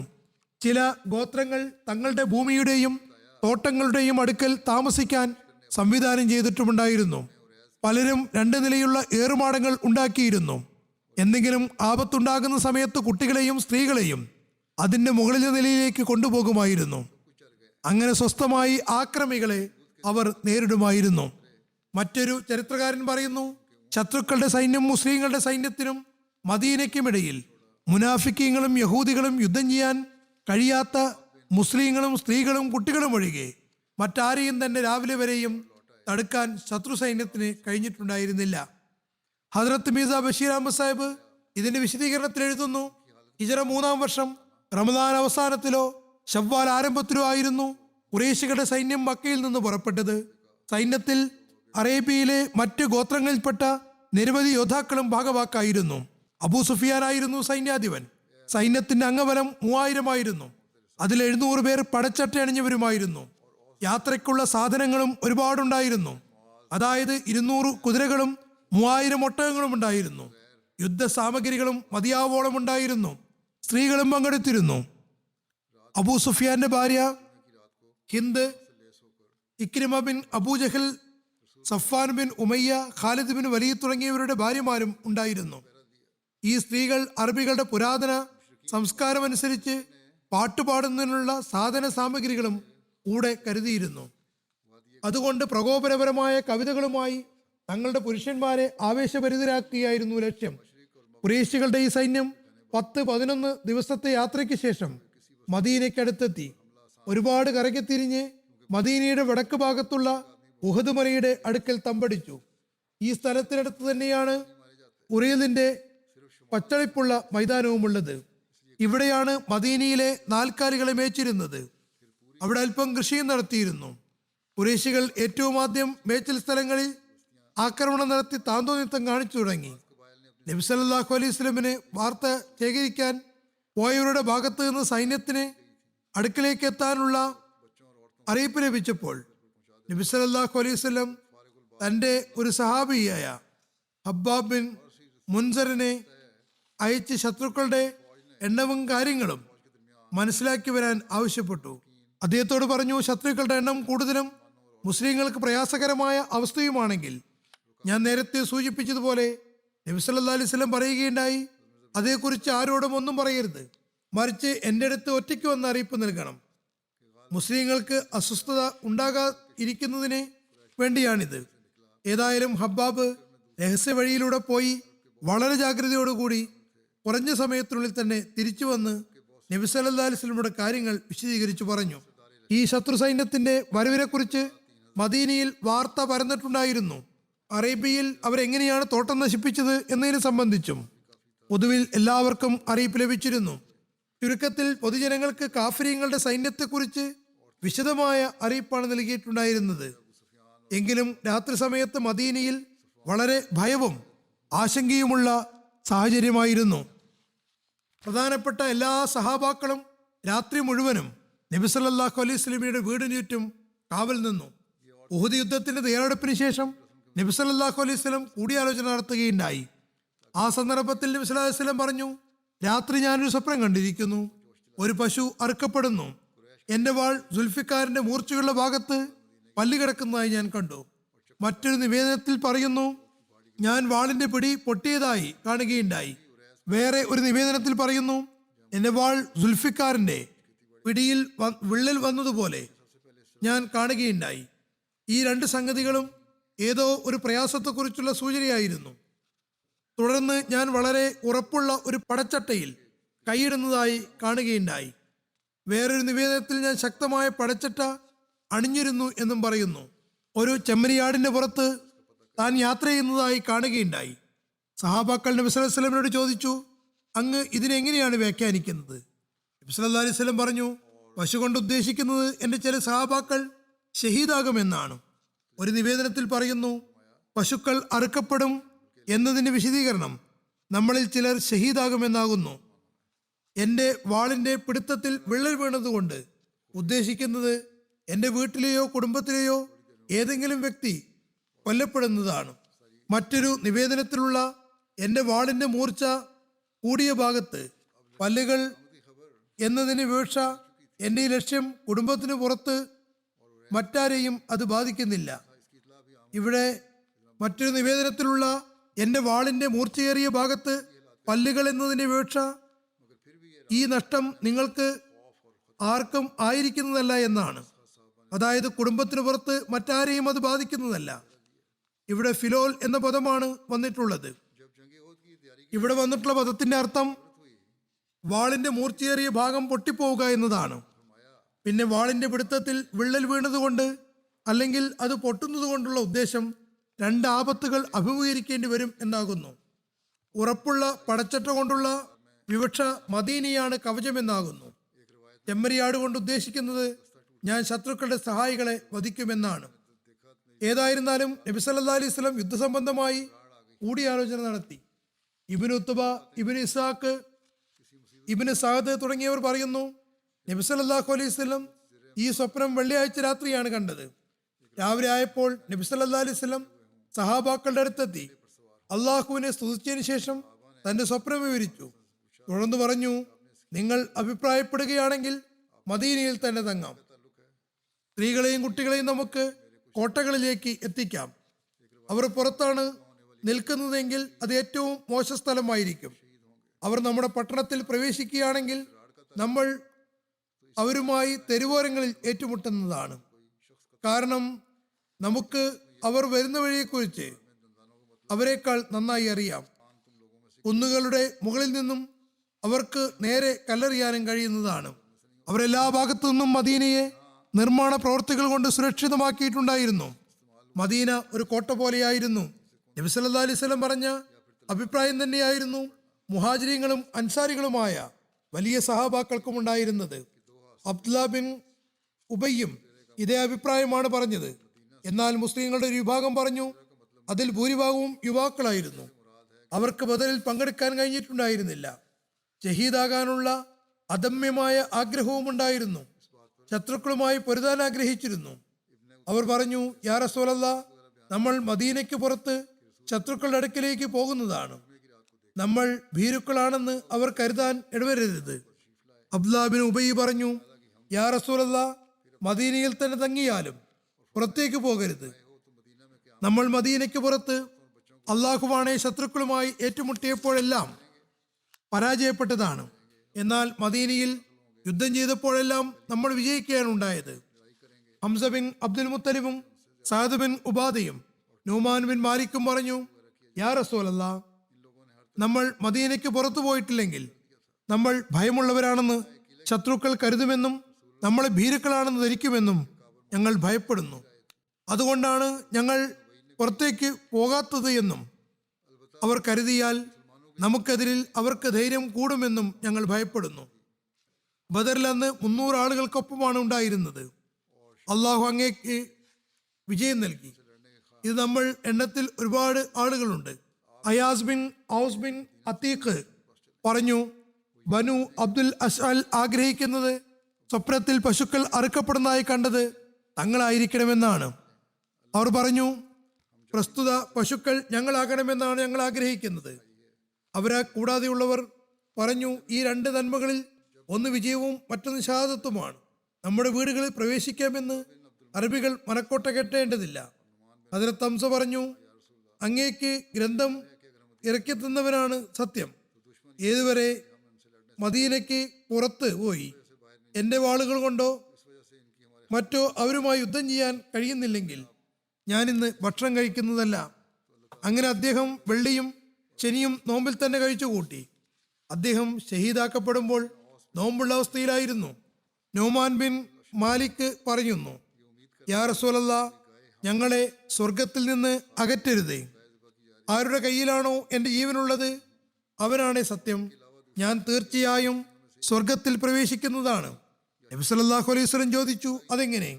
ചില ഗോത്രങ്ങൾ തങ്ങളുടെ ഭൂമിയുടെയും തോട്ടങ്ങളുടെയും അടുക്കൽ താമസിക്കാൻ സംവിധാനം ചെയ്തിട്ടുമുണ്ടായിരുന്നു. പലരും 2 നിലയുള്ള ഏറുമാടങ്ങൾ ഉണ്ടാക്കിയിരുന്നു. എന്തെങ്കിലും ആപത്തുണ്ടാകുന്ന സമയത്ത് കുട്ടികളെയും സ്ത്രീകളെയും അതിൻ്റെ മുകളിലെ നിലയിലേക്ക് കൊണ്ടുപോകുമായിരുന്നു. അങ്ങനെ സ്വസ്ഥമായി ആക്രമികളെ അവർ നേരിടുമായിരുന്നു. മറ്റൊരു ചരിത്രകാരൻ പറയുന്നു, ശത്രുക്കളുടെ സൈന്യം മുസ്ലിങ്ങളുടെ സൈന്യത്തിനും മദീനയ്ക്കുമിടയിൽ മുനാഫിക്കീങ്ങളും യഹൂദികളും യുദ്ധം ചെയ്യാൻ കഴിയാത്ത മുസ്ലിങ്ങളും സ്ത്രീകളും കുട്ടികളും ഒഴികെ മറ്റാരെയും തന്നെ രാവിലെ വരെയും തടുക്കാൻ ശത്രു സൈന്യത്തിന് കഴിഞ്ഞിട്ടുണ്ടായിരുന്നില്ല. ഹദ്രത്ത് മീസ ബഷീർ അഹമ്മദ് സാഹിബ് ഇതിന്റെ വിശദീകരണത്തിൽ എഴുതുന്നു, ഹിജറ 3-ാം വർഷം റമദാൻ അവസാനത്തിലോ ശവ്വാൽ ആരംഭത്തിലോ ആയിരുന്നു ഖുറൈശികളുടെ സൈന്യം മക്കയിൽ നിന്ന് പുറപ്പെട്ടത്. സൈന്യത്തിൽ അറേബ്യയിലെ മറ്റ് ഗോത്രങ്ങളിൽപ്പെട്ട നിരവധി യോദ്ധാക്കളും ഭാഗവാക്കായിരുന്നു. അബൂ സുഫിയാൻ ആയിരുന്നു സൈന്യാധിപൻ. സൈന്യത്തിന്റെ അംഗബലം 3000 ആയിരുന്നു. അതിൽ 700 പേർ പടച്ചട്ട അണിഞ്ഞവരുമായിരുന്നു. യാത്രയ്ക്കുള്ള സാധനങ്ങളും ഒരുപാടുണ്ടായിരുന്നു. അതായത് 200 കുതിരകളും 3000 ഒട്ടകങ്ങളും ഉണ്ടായിരുന്നു. യുദ്ധ സാമഗ്രികളും മതിയാവോളം ഉണ്ടായിരുന്നു. സ്ത്രീകളും പങ്കെടുത്തിരുന്നു. അബൂ സുഫിയാന്റെ ഭാര്യ Hind, Ikrima bin Abu Jahl, Safwan bin Umayya, Khalid bin Waleed തുടങ്ങിയവരുടെ ഭാര്യമാരും ഉണ്ടായിരുന്നു. ഈ സ്ത്രീകൾ അറബികളുടെ പുരാതന സംസ്കാരം അനുസരിച്ച് പാട്ടുപാടുന്നതിനുള്ള സാധന സാമഗ്രികളും കൂടെ കരുതിയിരുന്നു. അതുകൊണ്ട് പ്രകോപനപരമായ കവിതകളുമായി തങ്ങളുടെ പുരുഷന്മാരെ ആവേശഭരിതരാക്കുകയായിരുന്നു ലക്ഷ്യം. ഖുറൈശികളുടെ ഈ സൈന്യം 10-11 ദിവസത്തെ യാത്രയ്ക്ക് ശേഷം മദീനയ്ക്കടുത്തെത്തി. ഒരുപാട് കറങ്ങിത്തിരിഞ്ഞ് മദീനയുടെ വടക്ക് ഭാഗത്തുള്ള ഉഹദ് മലയുടെ അടുക്കൽ തമ്പടിച്ചു. ഈ സ്ഥലത്തിനടുത്ത് തന്നെയാണ് ഉറൈദിന്റെ പച്ചളിപ്പുള്ള മൈതാനവുമുള്ളത്. ഇവിടെയാണ് മദീനയിലെ നാൽക്കാലികളെ മേച്ചിരുന്നത്. അവിടെ അല്പം കൃഷിയും നടത്തിയിരുന്നു. ഖുറൈശികൾ ഏറ്റവും ആദ്യം മേച്ചിൽ സ്ഥലങ്ങളിൽ ആക്രമണം നടത്തി താന്തോന്നിത്തം കാണിച്ചു തുടങ്ങി. നബി സല്ലല്ലാഹു അലൈഹി വസല്ലമിന് വാർത്ത ശേഖരിക്കാൻ പോയവരുടെ ഭാഗത്ത് നിന്ന് സൈന്യത്തിന് അടുക്കിലേക്ക് എത്താനുള്ള അറിയിപ്പ് ലഭിച്ചപ്പോൾ നബി സല്ലല്ലാഹു അലൈഹി വസല്ലം തൻ്റെ ഒരു സഹാബിയായ ഹബ്ബാബ് ബിൻ മുൻസറിനെ അയച്ച് ശത്രുക്കളുടെ എണ്ണവും കാര്യങ്ങളും മനസ്സിലാക്കി വരാൻ ആവശ്യപ്പെട്ടു. അദ്ദേഹത്തോട് പറഞ്ഞു, ശത്രുക്കളുടെ എണ്ണം കൂടുതലും മുസ്ലിങ്ങൾക്ക് പ്രയാസകരമായ അവസ്ഥയുമാണെങ്കിൽ ഞാൻ നേരത്തെ സൂചിപ്പിച്ചതുപോലെ നബി സല്ലല്ലാഹു അലൈഹി വസല്ലം പറയുകയുണ്ടായി, അതേക്കുറിച്ച് ആരോടും ഒന്നും പറയരുത്, മറിച്ച് എൻ്റെ അടുത്ത് ഒറ്റയ്ക്ക് വന്ന് അറിയിപ്പ് നൽകണം. മുസ്ലിങ്ങൾക്ക് അസ്വസ്ഥത ഉണ്ടാകാതിരിക്കുന്നതിന് വേണ്ടിയാണിത്. ഏതായാലും ഹബ്ബാബ് രഹസ്യ വഴിയിലൂടെ പോയി വളരെ ജാഗ്രതയോടുകൂടി കുറഞ്ഞ സമയത്തിനുള്ളിൽ തന്നെ തിരിച്ചു വന്ന് നബി സല്ലല്ലാഹു അലൈഹി വസല്ലമയുടെ കാര്യങ്ങൾ വിശദീകരിച്ചു പറഞ്ഞു. ഈ ശത്രു സൈന്യത്തിന്റെ വരവിനെക്കുറിച്ച് മദീനയിൽ വാർത്ത പരന്നിട്ടുണ്ടായിരുന്നു. അറേബ്യയിൽ അവരെങ്ങനെയാണ് തോട്ടം നശിപ്പിച്ചത് എന്നതിനെ സംബന്ധിച്ചും പൊതുവിൽ എല്ലാവർക്കും അറിയിപ്പ് ലഭിച്ചിരുന്നു. ചുരുക്കത്തിൽ പൊതുജനങ്ങൾക്ക് കാഫിര്യങ്ങളുടെ സൈന്യത്തെക്കുറിച്ച് വിശദമായ അറിയിപ്പാണ് നൽകിയിട്ടുണ്ടായിരുന്നത്. എങ്കിലും രാത്രി സമയത്ത് മദീനയിൽ വളരെ ഭയവും ആശങ്കയുമുള്ള സാഹചര്യമായിരുന്നു. പ്രധാനപ്പെട്ട എല്ലാ സഹാബാക്കളും രാത്രി മുഴുവനും നബി സല്ലല്ലാഹു അലൈഹി വസല്ലമയുടെ വീടിന് ചുറ്റും കാവൽ നിന്നു. ഉഹുദ് യുദ്ധത്തിന്റെ തയ്യാറെടുപ്പിന് ശേഷം നബി സല്ലല്ലാഹു അലൈഹി വസല്ലം കൂടിയാലോചന നടത്തുകയുണ്ടായി. ആ സന്ദർഭത്തിൽ നബി സല്ലല്ലാഹു അലൈഹി വസല്ലം പറഞ്ഞു, രാത്രി ഞാനൊരു സ്വപ്നം കണ്ടിരിക്കുന്നു. ഒരു പശു അറുക്കപ്പെടുന്നു. എൻ്റെ വാൾ സുൽഫിക്കാരൻ്റെ മൂർച്ചയുള്ള ഭാഗത്ത് പല്ല് കിടക്കുന്നതായി ഞാൻ കണ്ടു. മറ്റൊരു നിവേദനത്തിൽ പറയുന്നു, ഞാൻ വാളിൻ്റെ പിടി പൊട്ടിയതായി കാണുകയുണ്ടായി. വേറെ ഒരു നിവേദനത്തിൽ പറയുന്നു, എൻ്റെ വാൾ സുൽഫിക്കാരൻ്റെ പിടിയിൽ വിള്ളൽ വന്നതുപോലെ ഞാൻ കാണുകയുണ്ടായി. ഈ രണ്ട് സംഗതികളും ഏതോ ഒരു പ്രയാസത്തെക്കുറിച്ചുള്ള സൂചനയായിരുന്നു. തുടർന്ന് ഞാൻ വളരെ ഉറപ്പുള്ള ഒരു പടച്ചട്ടയിൽ കൈയിടുന്നതായി കാണുകയുണ്ടായി. വേറൊരു നിവേദനത്തിൽ ഞാൻ ശക്തമായ പടച്ചട്ട അണിഞ്ഞിരുന്നു എന്നും പറയുന്നു. ഒരു ചെമ്മരിയാടിൻ്റെ പുറത്ത് താൻ യാത്ര ചെയ്യുന്നതായി കാണുകയുണ്ടായി. സഹാബാക്കൾ നബി സല്ലല്ലാഹു അലൈഹി വസല്ലമയോട് ചോദിച്ചു, അങ്ങ് ഇതിനെങ്ങനെയാണ് വ്യാഖ്യാനിക്കുന്നത്? നബി സല്ലല്ലാഹു അലൈഹി വസല്ലം പറഞ്ഞു, പശു കൊണ്ട് ഉദ്ദേശിക്കുന്നത് എൻ്റെ ചില സഹാബാക്കൾ ഷഹീദാകുമെന്നാണ്. ഒരു നിവേദനത്തിൽ പറയുന്നു, പശുക്കൾ അറുക്കപ്പെടും എന്നതിൻ്റെ വിശദീകരണം നമ്മളിൽ ചിലർ ഷഹീദാകുമെന്നാകുന്നു. എൻ്റെ വാളിൻ്റെ പിടുത്തത്തിൽ വിള്ളൽ വീണതുകൊണ്ട് ഉദ്ദേശിക്കുന്നത് എൻ്റെ വീട്ടിലെയോ കുടുംബത്തിലെയോ ഏതെങ്കിലും വ്യക്തി കൊല്ലപ്പെടുന്നതാണ്. മറ്റൊരു നിവേദനത്തിലുള്ള എൻ്റെ വാളിൻ്റെ മൂർച്ച കൂടിയ ഭാഗത്ത് പല്ലുകൾ എന്നതിന് വീഴ്ച എൻ്റെ ഈ ലക്ഷ്യം കുടുംബത്തിന് പുറത്ത് മറ്റാരെയും അത് ബാധിക്കുന്നില്ല. ഇവിടെ മറ്റൊരു നിവേദനത്തിലുള്ള എൻ്റെ വാളിൻ്റെ മൂർച്ചയേറിയ ഭാഗത്ത് പല്ലുകൾ എന്നതിൻ്റെ വീഴ്ച, ഈ നഷ്ടം നിങ്ങൾക്ക് ആർക്കും ആയിരിക്കുന്നതല്ല എന്നാണ്. അതായത് കുടുംബത്തിന് പുറത്ത് മറ്റാരെയും അത് ബാധിക്കുന്നതല്ല. ഇവിടെ ഫിലോൽ എന്ന പദമാണ് വന്നിട്ടുള്ളത്. ഇവിടെ വന്നിട്ടുള്ള പദത്തിന്റെ അർത്ഥം വാളിന്റെ മൂർച്ചയേറിയ ഭാഗം പൊട്ടിപ്പോവുക എന്നതാണ്. പിന്നെ വാളിന്റെ പിടുത്തത്തിൽ വിള്ളൽ വീണതുകൊണ്ട് അല്ലെങ്കിൽ അത് പൊട്ടുന്നത് കൊണ്ടുള്ള ഉദ്ദേശം രണ്ട് ആപത്തുകൾ അഭിമുഖീകരിക്കേണ്ടി വരും എന്നാകുന്നു. ഉറപ്പുള്ള പടച്ചട്ട കൊണ്ടുള്ള വിവക്ഷ മദീനയാണ് കവചമെന്നാകുന്നു. ചെമ്മരിയാട് കൊണ്ട് ഉദ്ദേശിക്കുന്നത് ഞാൻ ശത്രുക്കളുടെ സഹായികളെ വധിക്കുമെന്നാണ്. ഏതായിരുന്നാലും നബി സല്ലല്ലാഹു അലൈഹി വസല്ലം യുദ്ധസംബന്ധമായി കൂടിയാലോചന നടത്തി. ഇബ്നു ഉത്ബ, ഇബ്നു ഇസ്ഹാഖ്, ഇബ്നു സഅദ് തുടങ്ങിയവർ പറയുന്നു, നബി സല്ലല്ലാഹു അലൈഹി വസല്ലം ഈ സ്വപ്നം വെള്ളിയാഴ്ച രാത്രിയാണ് കണ്ടത്. രാവിലെ ആയപ്പോൾ നബി സല്ലല്ലാഹു അലൈഹി വസല്ലം സഹാബാക്കളുടെ അടുത്തെത്തി അള്ളാഹുവിനെ സ്തുതിച്ചതിന് ശേഷം തന്റെ സ്വപ്നം വിവരിച്ചു. തുടർന്ന് പറഞ്ഞു, നിങ്ങൾ അഭിപ്രായപ്പെടുകയാണെങ്കിൽ മദീനയിൽ തന്നെ തങ്ങാം. സ്ത്രീകളെയും കുട്ടികളെയും നമുക്ക് കോട്ടകളിലേക്ക് എത്തിക്കാം. അവർ പുറത്താണ് നിൽക്കുന്നതെങ്കിൽ അത് ഏറ്റവും മോശ സ്ഥലമായിരിക്കും. അവർ നമ്മുടെ പട്ടണത്തിൽ പ്രവേശിക്കുകയാണെങ്കിൽ നമ്മൾ അവരുമായി തെരുവോരങ്ങളിൽ ഏറ്റുമുട്ടുന്നതാണ്. കാരണം നമുക്ക് അവർ വരുന്ന വഴിയെക്കുറിച്ച് അവരെക്കാൾ നന്നായി അറിയാം. കുന്നുകളുടെ മുകളിൽ നിന്നും അവർക്ക് നേരെ കല്ലെറിയാനും കഴിയുന്നതാണ്. അവരെല്ലാ ഭാഗത്തു നിന്നും മദീനയെ നിർമ്മാണ പ്രവർത്തികൾ കൊണ്ട് സുരക്ഷിതമാക്കിയിട്ടുണ്ടായിരുന്നു. മദീന ഒരു കോട്ട പോലെയായിരുന്നു. നബി സല്ലല്ലാഹു അലൈഹി വസല്ലം പറഞ്ഞ അഭിപ്രായം തന്നെയായിരുന്നു മുഹാജിരികളും അൻസാരികളുമായ വലിയ സഹാബാക്കൾക്കും ഉണ്ടായിരുന്നത്. അബ്ദുല്ലാ ബിൻ ഉബയ്യും ഇതേ അഭിപ്രായമാണ് പറഞ്ഞത്. എന്നാൽ മുസ്ലിങ്ങളുടെ ഒരു വിഭാഗം പറഞ്ഞു, അതിൽ ഭൂരിഭാഗവും യുവാക്കളായിരുന്നു. അവർക്ക് ബദറിൽ പങ്കെടുക്കാൻ കഴിഞ്ഞിട്ടുണ്ടായിരുന്നില്ല. ഷഹീദാകാനുള്ള അദമ്യമായ ആഗ്രഹവും ഉണ്ടായിരുന്നു. ശത്രുക്കളുമായി പൊരുതാൻ ആഗ്രഹിച്ചിരുന്നു. അവർ പറഞ്ഞു, യാ റസൂലല്ലാഹ്, നമ്മൾ മദീനയ്ക്ക് പുറത്ത് ശത്രുക്കളുടെ അടുക്കിലേക്ക് പോകുന്നതാണ്. നമ്മൾ ഭീരുക്കളാണെന്ന് അവർ കരുതാൻ ഇടവരരുത്. അബ്ദുല്ലാഹ് ബിൻ ഉബൈ പറഞ്ഞു, യാ റസൂലല്ലാഹ്, മദീനയിൽ തന്നെ തങ്ങിയാലും പുറത്തേക്ക് പോകരുത്. നമ്മൾ മദീനയ്ക്ക് പുറത്ത് അള്ളാഹുവാണെ ശത്രുക്കളുമായി ഏറ്റുമുട്ടിയപ്പോഴെല്ലാം പരാജയപ്പെട്ടതാണ്. എന്നാൽ മദീനയിൽ യുദ്ധം ചെയ്തപ്പോഴെല്ലാം നമ്മൾ വിജയിക്കുകയാണ് ഉണ്ടായത്. ഹംസ ബിൻ അബ്ദുൽ മുത്തലിബും സഅദ് ബിൻ ഉബാദയും നുമാൻ ബിൻ മാലിക്കും പറഞ്ഞു, യാ റസൂലല്ലാഹ്, നമ്മൾ മദീനയ്ക്ക് പുറത്തു പോയിട്ടില്ലെങ്കിൽ നമ്മൾ ഭയമുള്ളവരാണെന്ന് ശത്രുക്കൾ കരുതുമെന്നും നമ്മളെ ഭീരുക്കളാണെന്ന് ധരിക്കുമെന്നും ഞങ്ങൾ ഭയപ്പെടുന്നു. അതുകൊണ്ടാണ് ഞങ്ങൾ പുറത്തേക്ക് പോകാത്തത് എന്നും അവർ കരുതിയാൽ നമുക്കെതിരിൽ അവർക്ക് ധൈര്യം കൂടുമെന്നും ഞങ്ങൾ ഭയപ്പെടുന്നു. ബദറിൽ അന്ന് 300 ആളുകൾക്കൊപ്പമാണ് ഉണ്ടായിരുന്നത്. അള്ളാഹു അങ്ങേക്ക് വിജയം നൽകി. ഇത് നമ്മൾ എണ്ണത്തിൽ ഒരുപാട് ആളുകളുണ്ട്. അയാസ് ബിൻ ഔസ് ബിൻ അത്തീഖ് പറഞ്ഞു, ബനു അബ്ദുൽ അസ്അൽ ആഗ്രഹിക്കുന്നത് സ്വപ്നത്തിൽ പശുക്കൾ അറുക്കപ്പെടുന്നതായി കണ്ടത് തങ്ങളായിരിക്കണമെന്നാണ്. അവർ പറഞ്ഞു, പ്രസ്തുത പശുക്കൾ ഞങ്ങളാകണമെന്നാണ് ഞങ്ങൾ ആഗ്രഹിക്കുന്നത്. അവരെ കൂടാതെയുള്ളവർ പറഞ്ഞു, ഈ 2 നന്മകളിൽ ഒന്ന് വിജയവും മറ്റൊന്ന് ഷഹാദത്തുമാണ്. നമ്മുടെ വീടുകളിൽ പ്രവേശിക്കാമെന്ന് അറബികൾ മനക്കോട്ട കെട്ടേണ്ടതില്ല. ഹദ്റത്ത് ഹംസ പറഞ്ഞു, അങ്ങേക്ക് ഗ്രന്ഥം ഇറക്കി തന്നവനാണ് സത്യം. ഏതുവരെ മദീനയ്ക്ക് പുറത്ത് പോയി എൻ്റെ വാളുകൾ കൊണ്ടോ മറ്റോ അവരുമായി യുദ്ധം ചെയ്യാൻ കഴിയുന്നില്ലെങ്കിൽ ഞാനിന്ന് ഭക്ഷണം കഴിക്കുന്നതല്ല. അങ്ങനെ അദ്ദേഹം വെള്ളിയും ശനിയും നോമ്പിൽ തന്നെ കഴിച്ചു കൂട്ടി. അദ്ദേഹം ഷഹീദാക്കപ്പെടുമ്പോൾ നോമ്പുള്ള അവസ്ഥയിലായിരുന്നു. നോമാൻ ബിൻ മാലിക് പറയുന്നു, യാ റസൂലല്ലാഹ്, ഞങ്ങളെ സ്വർഗത്തിൽ നിന്ന് അകറ്റരുതേ. ആരുടെ കയ്യിലാണോ എൻ്റെ ജീവനുള്ളത് അവനാണ് സത്യം. ഞാൻ തീർച്ചയായും സ്വർഗത്തിൽ പ്രവേശിക്കുന്നതാണ്. നബി സല്ലല്ലാഹു അലൈഹി വസല്ലം ചോദിച്ചു, അതെങ്ങനെ?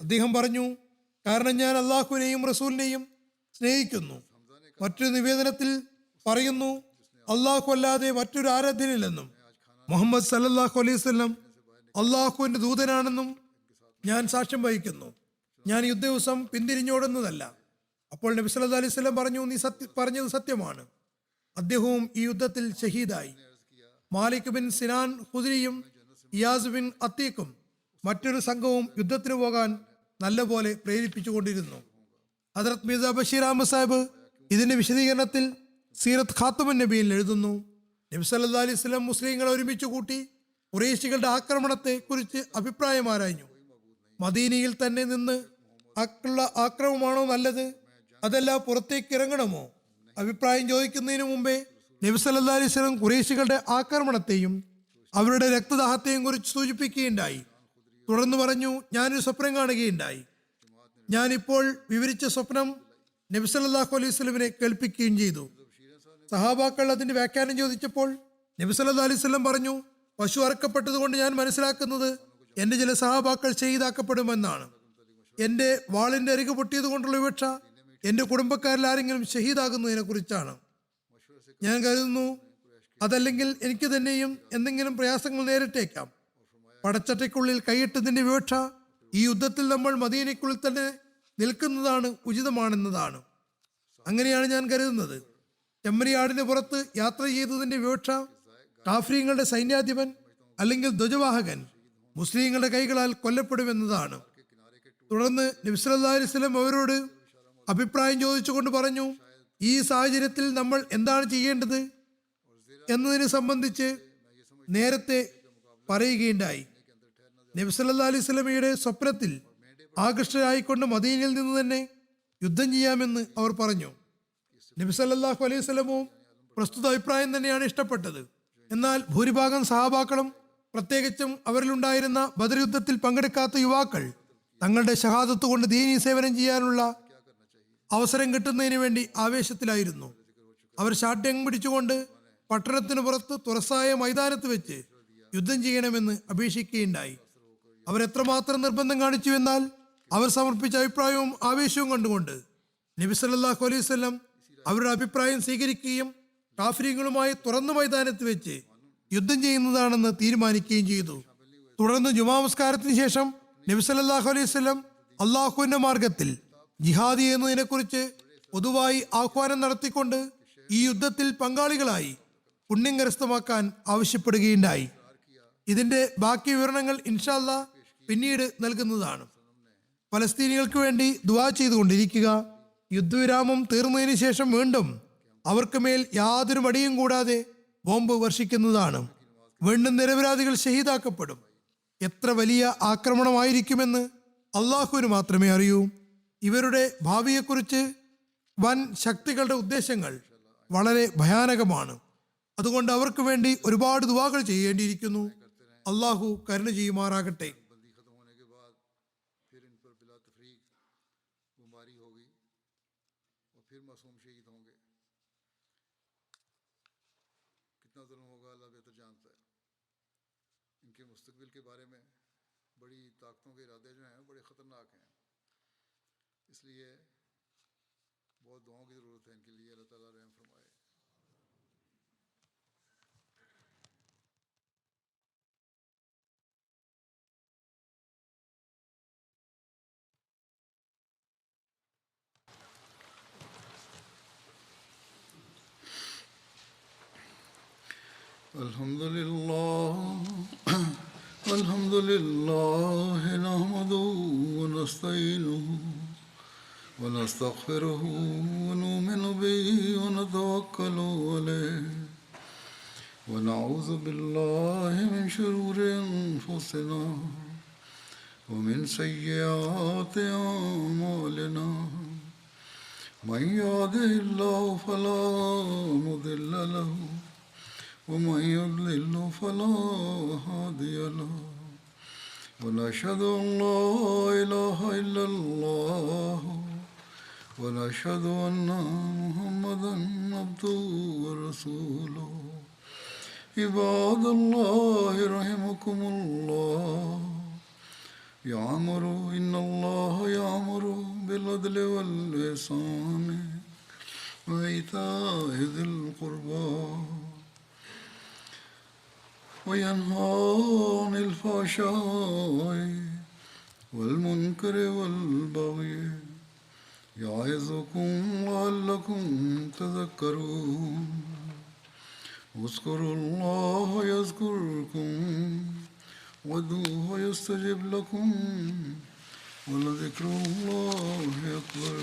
അദ്ദേഹം പറഞ്ഞു, കാരണം ഞാൻ അള്ളാഹുവിനെയും റസൂലിനെയും സ്നേഹിക്കുന്നു. മറ്റൊരു നിവേദനത്തിൽ പറയുന്നു, അള്ളാഹു അല്ലാതെ മറ്റൊരു ആരാധ്യനില്ലെന്നും മുഹമ്മദ് സല്ലല്ലാഹു അലൈഹി വസല്ലം അള്ളാഹുവിൻ്റെ ദൂതനാണെന്നും ഞാൻ സാക്ഷ്യം വഹിക്കുന്നു. ഞാൻ യുദ്ധദിവസം പിന്തിരിഞ്ഞോടുന്നതല്ല. അപ്പോൾ നബി സല്ലല്ലാഹു അലൈഹി വസല്ലം പറഞ്ഞു, നീ പറഞ്ഞത് സത്യമാണ്. അദ്ദേഹവും ഈ യുദ്ധത്തിൽ ഷഹീദായി. മാലിക് ബിൻ സിനാൻ ഖുദ്രിയും ഇയാസ് ബിൻ അത്തീഖും മറ്റൊരു സംഘവും യുദ്ധത്തിന് പോകാൻ നല്ലപോലെ പ്രേരിപ്പിച്ചുകൊണ്ടിരുന്നു. ഹദ്റത്ത് മിർസ ബഷീർ അഹമ്മദ് സാഹിബ് ഇതിന്റെ വിശദീകരണത്തിൽ സീറത്ത് ഖാത്തമുൻ നബിയിൽ എഴുതുന്നു, നബി സല്ലല്ലാഹു അലൈഹി വസല്ലം മുസ്ലിങ്ങളെ ഒരുമിച്ച് കൂട്ടി ഖുറൈശികളുടെ ആക്രമണത്തെ കുറിച്ച് അഭിപ്രായം ആരാഞ്ഞു. മദീനയിൽ തന്നെ നിന്ന് ആക്രമണമാണോ നല്ലത്, അതല്ല പുറത്തേക്ക് ഇറങ്ങണമോ? അഭിപ്രായം ചോദിക്കുന്നതിന് മുമ്പേ നബി സല്ലല്ലാഹു അലൈഹി വസല്ലം ഖുറൈശികളുടെ ആക്രമണത്തെയും അവരുടെ രക്തദാഹത്തെയും കുറിച്ച് സൂചിപ്പിക്കുകയുണ്ടായി. തുടർന്ന് പറഞ്ഞു, ഞാനൊരു സ്വപ്നം കാണുകയുണ്ടായി. ഞാനിപ്പോൾ വിവരിച്ച സ്വപ്നം നബി സല്ലല്ലാഹു അലൈഹി വസല്ലമിനെ കേൾപ്പിക്കുകയും ചെയ്തു. സഹാബാക്കൾ അതിന്റെ വ്യാഖ്യാനം ചോദിച്ചപ്പോൾ നബി സല്ലല്ലാഹു അലൈഹി വസല്ലം പറഞ്ഞു, പശു അറക്കപ്പെട്ടതുകൊണ്ട് ഞാൻ മനസ്സിലാക്കുന്നത് എൻ്റെ ചില സഹാബാക്കൾ ഷഹീദാക്കപ്പെടുമെന്നാണ്. എൻ്റെ വാളിൻ്റെ അരികു പൊട്ടിയത് കൊണ്ടുള്ള വിവക്ഷ എൻ്റെ കുടുംബക്കാരിൽ ആരെങ്കിലും ഷഹീദാകുന്നതിനെ കുറിച്ചാണ്. ഞാൻ കരുതുന്നു അതല്ലെങ്കിൽ എനിക്ക് തന്നെയും എന്തെങ്കിലും പ്രയാസങ്ങൾ നേരിട്ടേക്കാം. പടച്ചട്ടയ്ക്കുള്ളിൽ കൈയിട്ടതിൻ്റെ വിവക്ഷ ഈ യുദ്ധത്തിൽ നമ്മൾ മദീനയ്ക്കുള്ളിൽ തന്നെ നിൽക്കുന്നതാണ് ഉചിതമാണെന്നതാണ്. അങ്ങനെയാണ് ഞാൻ കരുതുന്നത്. ചെമ്മരിയാടിന് പുറത്ത് യാത്ര ചെയ്തതിൻ്റെ വിവക്ഷ കാഫ്രീങ്ങളുടെ സൈന്യാധിപൻ അല്ലെങ്കിൽ ധ്വജവാഹകൻ മുസ്ലിങ്ങളുടെ കൈകളാൽ കൊല്ലപ്പെടുമെന്നതാണ്. തുടർന്ന് നബി സല്ലല്ലാഹു അലൈഹി വസല്ലം അവരോട് അഭിപ്രായം ചോദിച്ചുകൊണ്ട് പറഞ്ഞു, ഈ സാഹചര്യത്തിൽ നമ്മൾ എന്താണ് ചെയ്യേണ്ടത് എന്നതിനെ സംബന്ധിച്ച് നേരത്തെ പറയുകയുണ്ടായി. നബി സല്ലല്ലാഹു അലൈഹി വസല്ലമയുടെ സ്വപ്നത്തിൽ ആകൃഷ്ടരായിക്കൊണ്ട് മദീനയിൽ നിന്ന് തന്നെ യുദ്ധം ചെയ്യാമെന്ന് അവർ പറഞ്ഞു. നബി സല്ലല്ലാഹു അലൈഹി വസല്ലമവും പ്രസ്തുത അഭിപ്രായം തന്നെയാണ് ഇഷ്ടപ്പെട്ടത്. എന്നാൽ ഭൂരിഭാഗം സഹാബാക്കളും പ്രത്യേകിച്ചും അവരിലുണ്ടായിരുന്ന ബദർ യുദ്ധത്തിൽ പങ്കെടുക്കാത്ത യുവാക്കൾ തങ്ങളുടെ ഷഹാദത്ത് കൊണ്ട് ദീനീ സേവനം ചെയ്യാനുള്ള അവസരം കിട്ടുന്നതിന് വേണ്ടി ആവേശത്തിലായിരുന്നു. അവർ ശാഠ്യം പിടിച്ചുകൊണ്ട് പട്ടണത്തിന് പുറത്ത് തുറസായ മൈതാനത്ത് വെച്ച് യുദ്ധം ചെയ്യണമെന്ന് അപേക്ഷിക്കുകയുണ്ടായി. അവർ എത്രമാത്രം നിർബന്ധം കാണിച്ചു എന്നാൽ അവർ സമർപ്പിച്ച അഭിപ്രായവും ആവേശവും കണ്ടുകൊണ്ട് നബി സല്ലല്ലാഹു അലൈഹി വസല്ലം അവരുടെ അഭിപ്രായം സ്വീകരിക്കുകയും കാഫിര്യങ്ങളുമായി തുറന്ന മൈതാനത്ത് വെച്ച് യുദ്ധം ചെയ്യുന്നതാണെന്ന് തീരുമാനിക്കുകയും ചെയ്തു. തുടർന്ന് ജുമാ നമസ്കാരത്തിന് ശേഷം നബി സല്ലല്ലാഹു അലൈഹി വസല്ലം അള്ളാഹുവിന്റെ മാർഗത്തിൽ ജിഹാദ് ചെയ്യുന്നതിനെക്കുറിച്ച് പൊതുവായി ആഹ്വാനം നടത്തിക്കൊണ്ട് ഈ യുദ്ധത്തിൽ പങ്കാളികളായി പുണ്യം കരസ്ഥമാക്കാൻ ആവശ്യപ്പെടുകയുണ്ടായി. ഇതിന്റെ ബാക്കി വിവരണങ്ങൾ ഇൻഷാ അല്ലാഹ് പിന്നീട് നൽകുന്നതാണ്. ഫലസ്തീനികൾക്ക് വേണ്ടി ദുആ ചെയ്തുകൊണ്ടിരിക്കുക. യുദ്ധവിരാമം തീർന്നതിന് ശേഷം വീണ്ടും അവർക്ക് മേൽ യാതൊരു മടിയും കൂടാതെ ബോംബ് വർഷിക്കുന്നതാണ്. വീണ്ടും നിരപരാധികൾ ഷഹീദാക്കപ്പെടും. എത്ര വലിയ ആക്രമണമായിരിക്കുമെന്ന് അള്ളാഹുവിന് മാത്രമേ അറിയൂ. ഇവരുടെ ഭാവിയെക്കുറിച്ച് വൻ ശക്തികളുടെ ഉദ്ദേശങ്ങൾ വളരെ ഭയാനകമാണ്. അതുകൊണ്ട് അവർക്ക് വേണ്ടി ഒരുപാട് ദുആകൾ ചെയ്യേണ്ടിയിരിക്കുന്നു. അള്ളാഹു കരുണ ചെയ്യുമാറാകട്ടെ. الحمد لله نحمده ونستعينه ونستغفره ونؤمن به ونتوكل عليه ونعوذ بالله من شرور أنفسنا ومن سيئات أعمالنا من يهده الله فلا مضل له ومن يضلل فلا هادي له ونشهد أن لا إله إلا الله ونشهد أن محمدا عبده ورسوله عباد الله رحمكم الله إن الله يأمر بالعدل والإحسان وإيتاء ذي القربى وينهى عن الفحشاء والمنكر والبغي يعظكم لعلكم تذكرون اذكروا الله يذكركم وادعوه يستجب لكم ولذكر الله أكبر.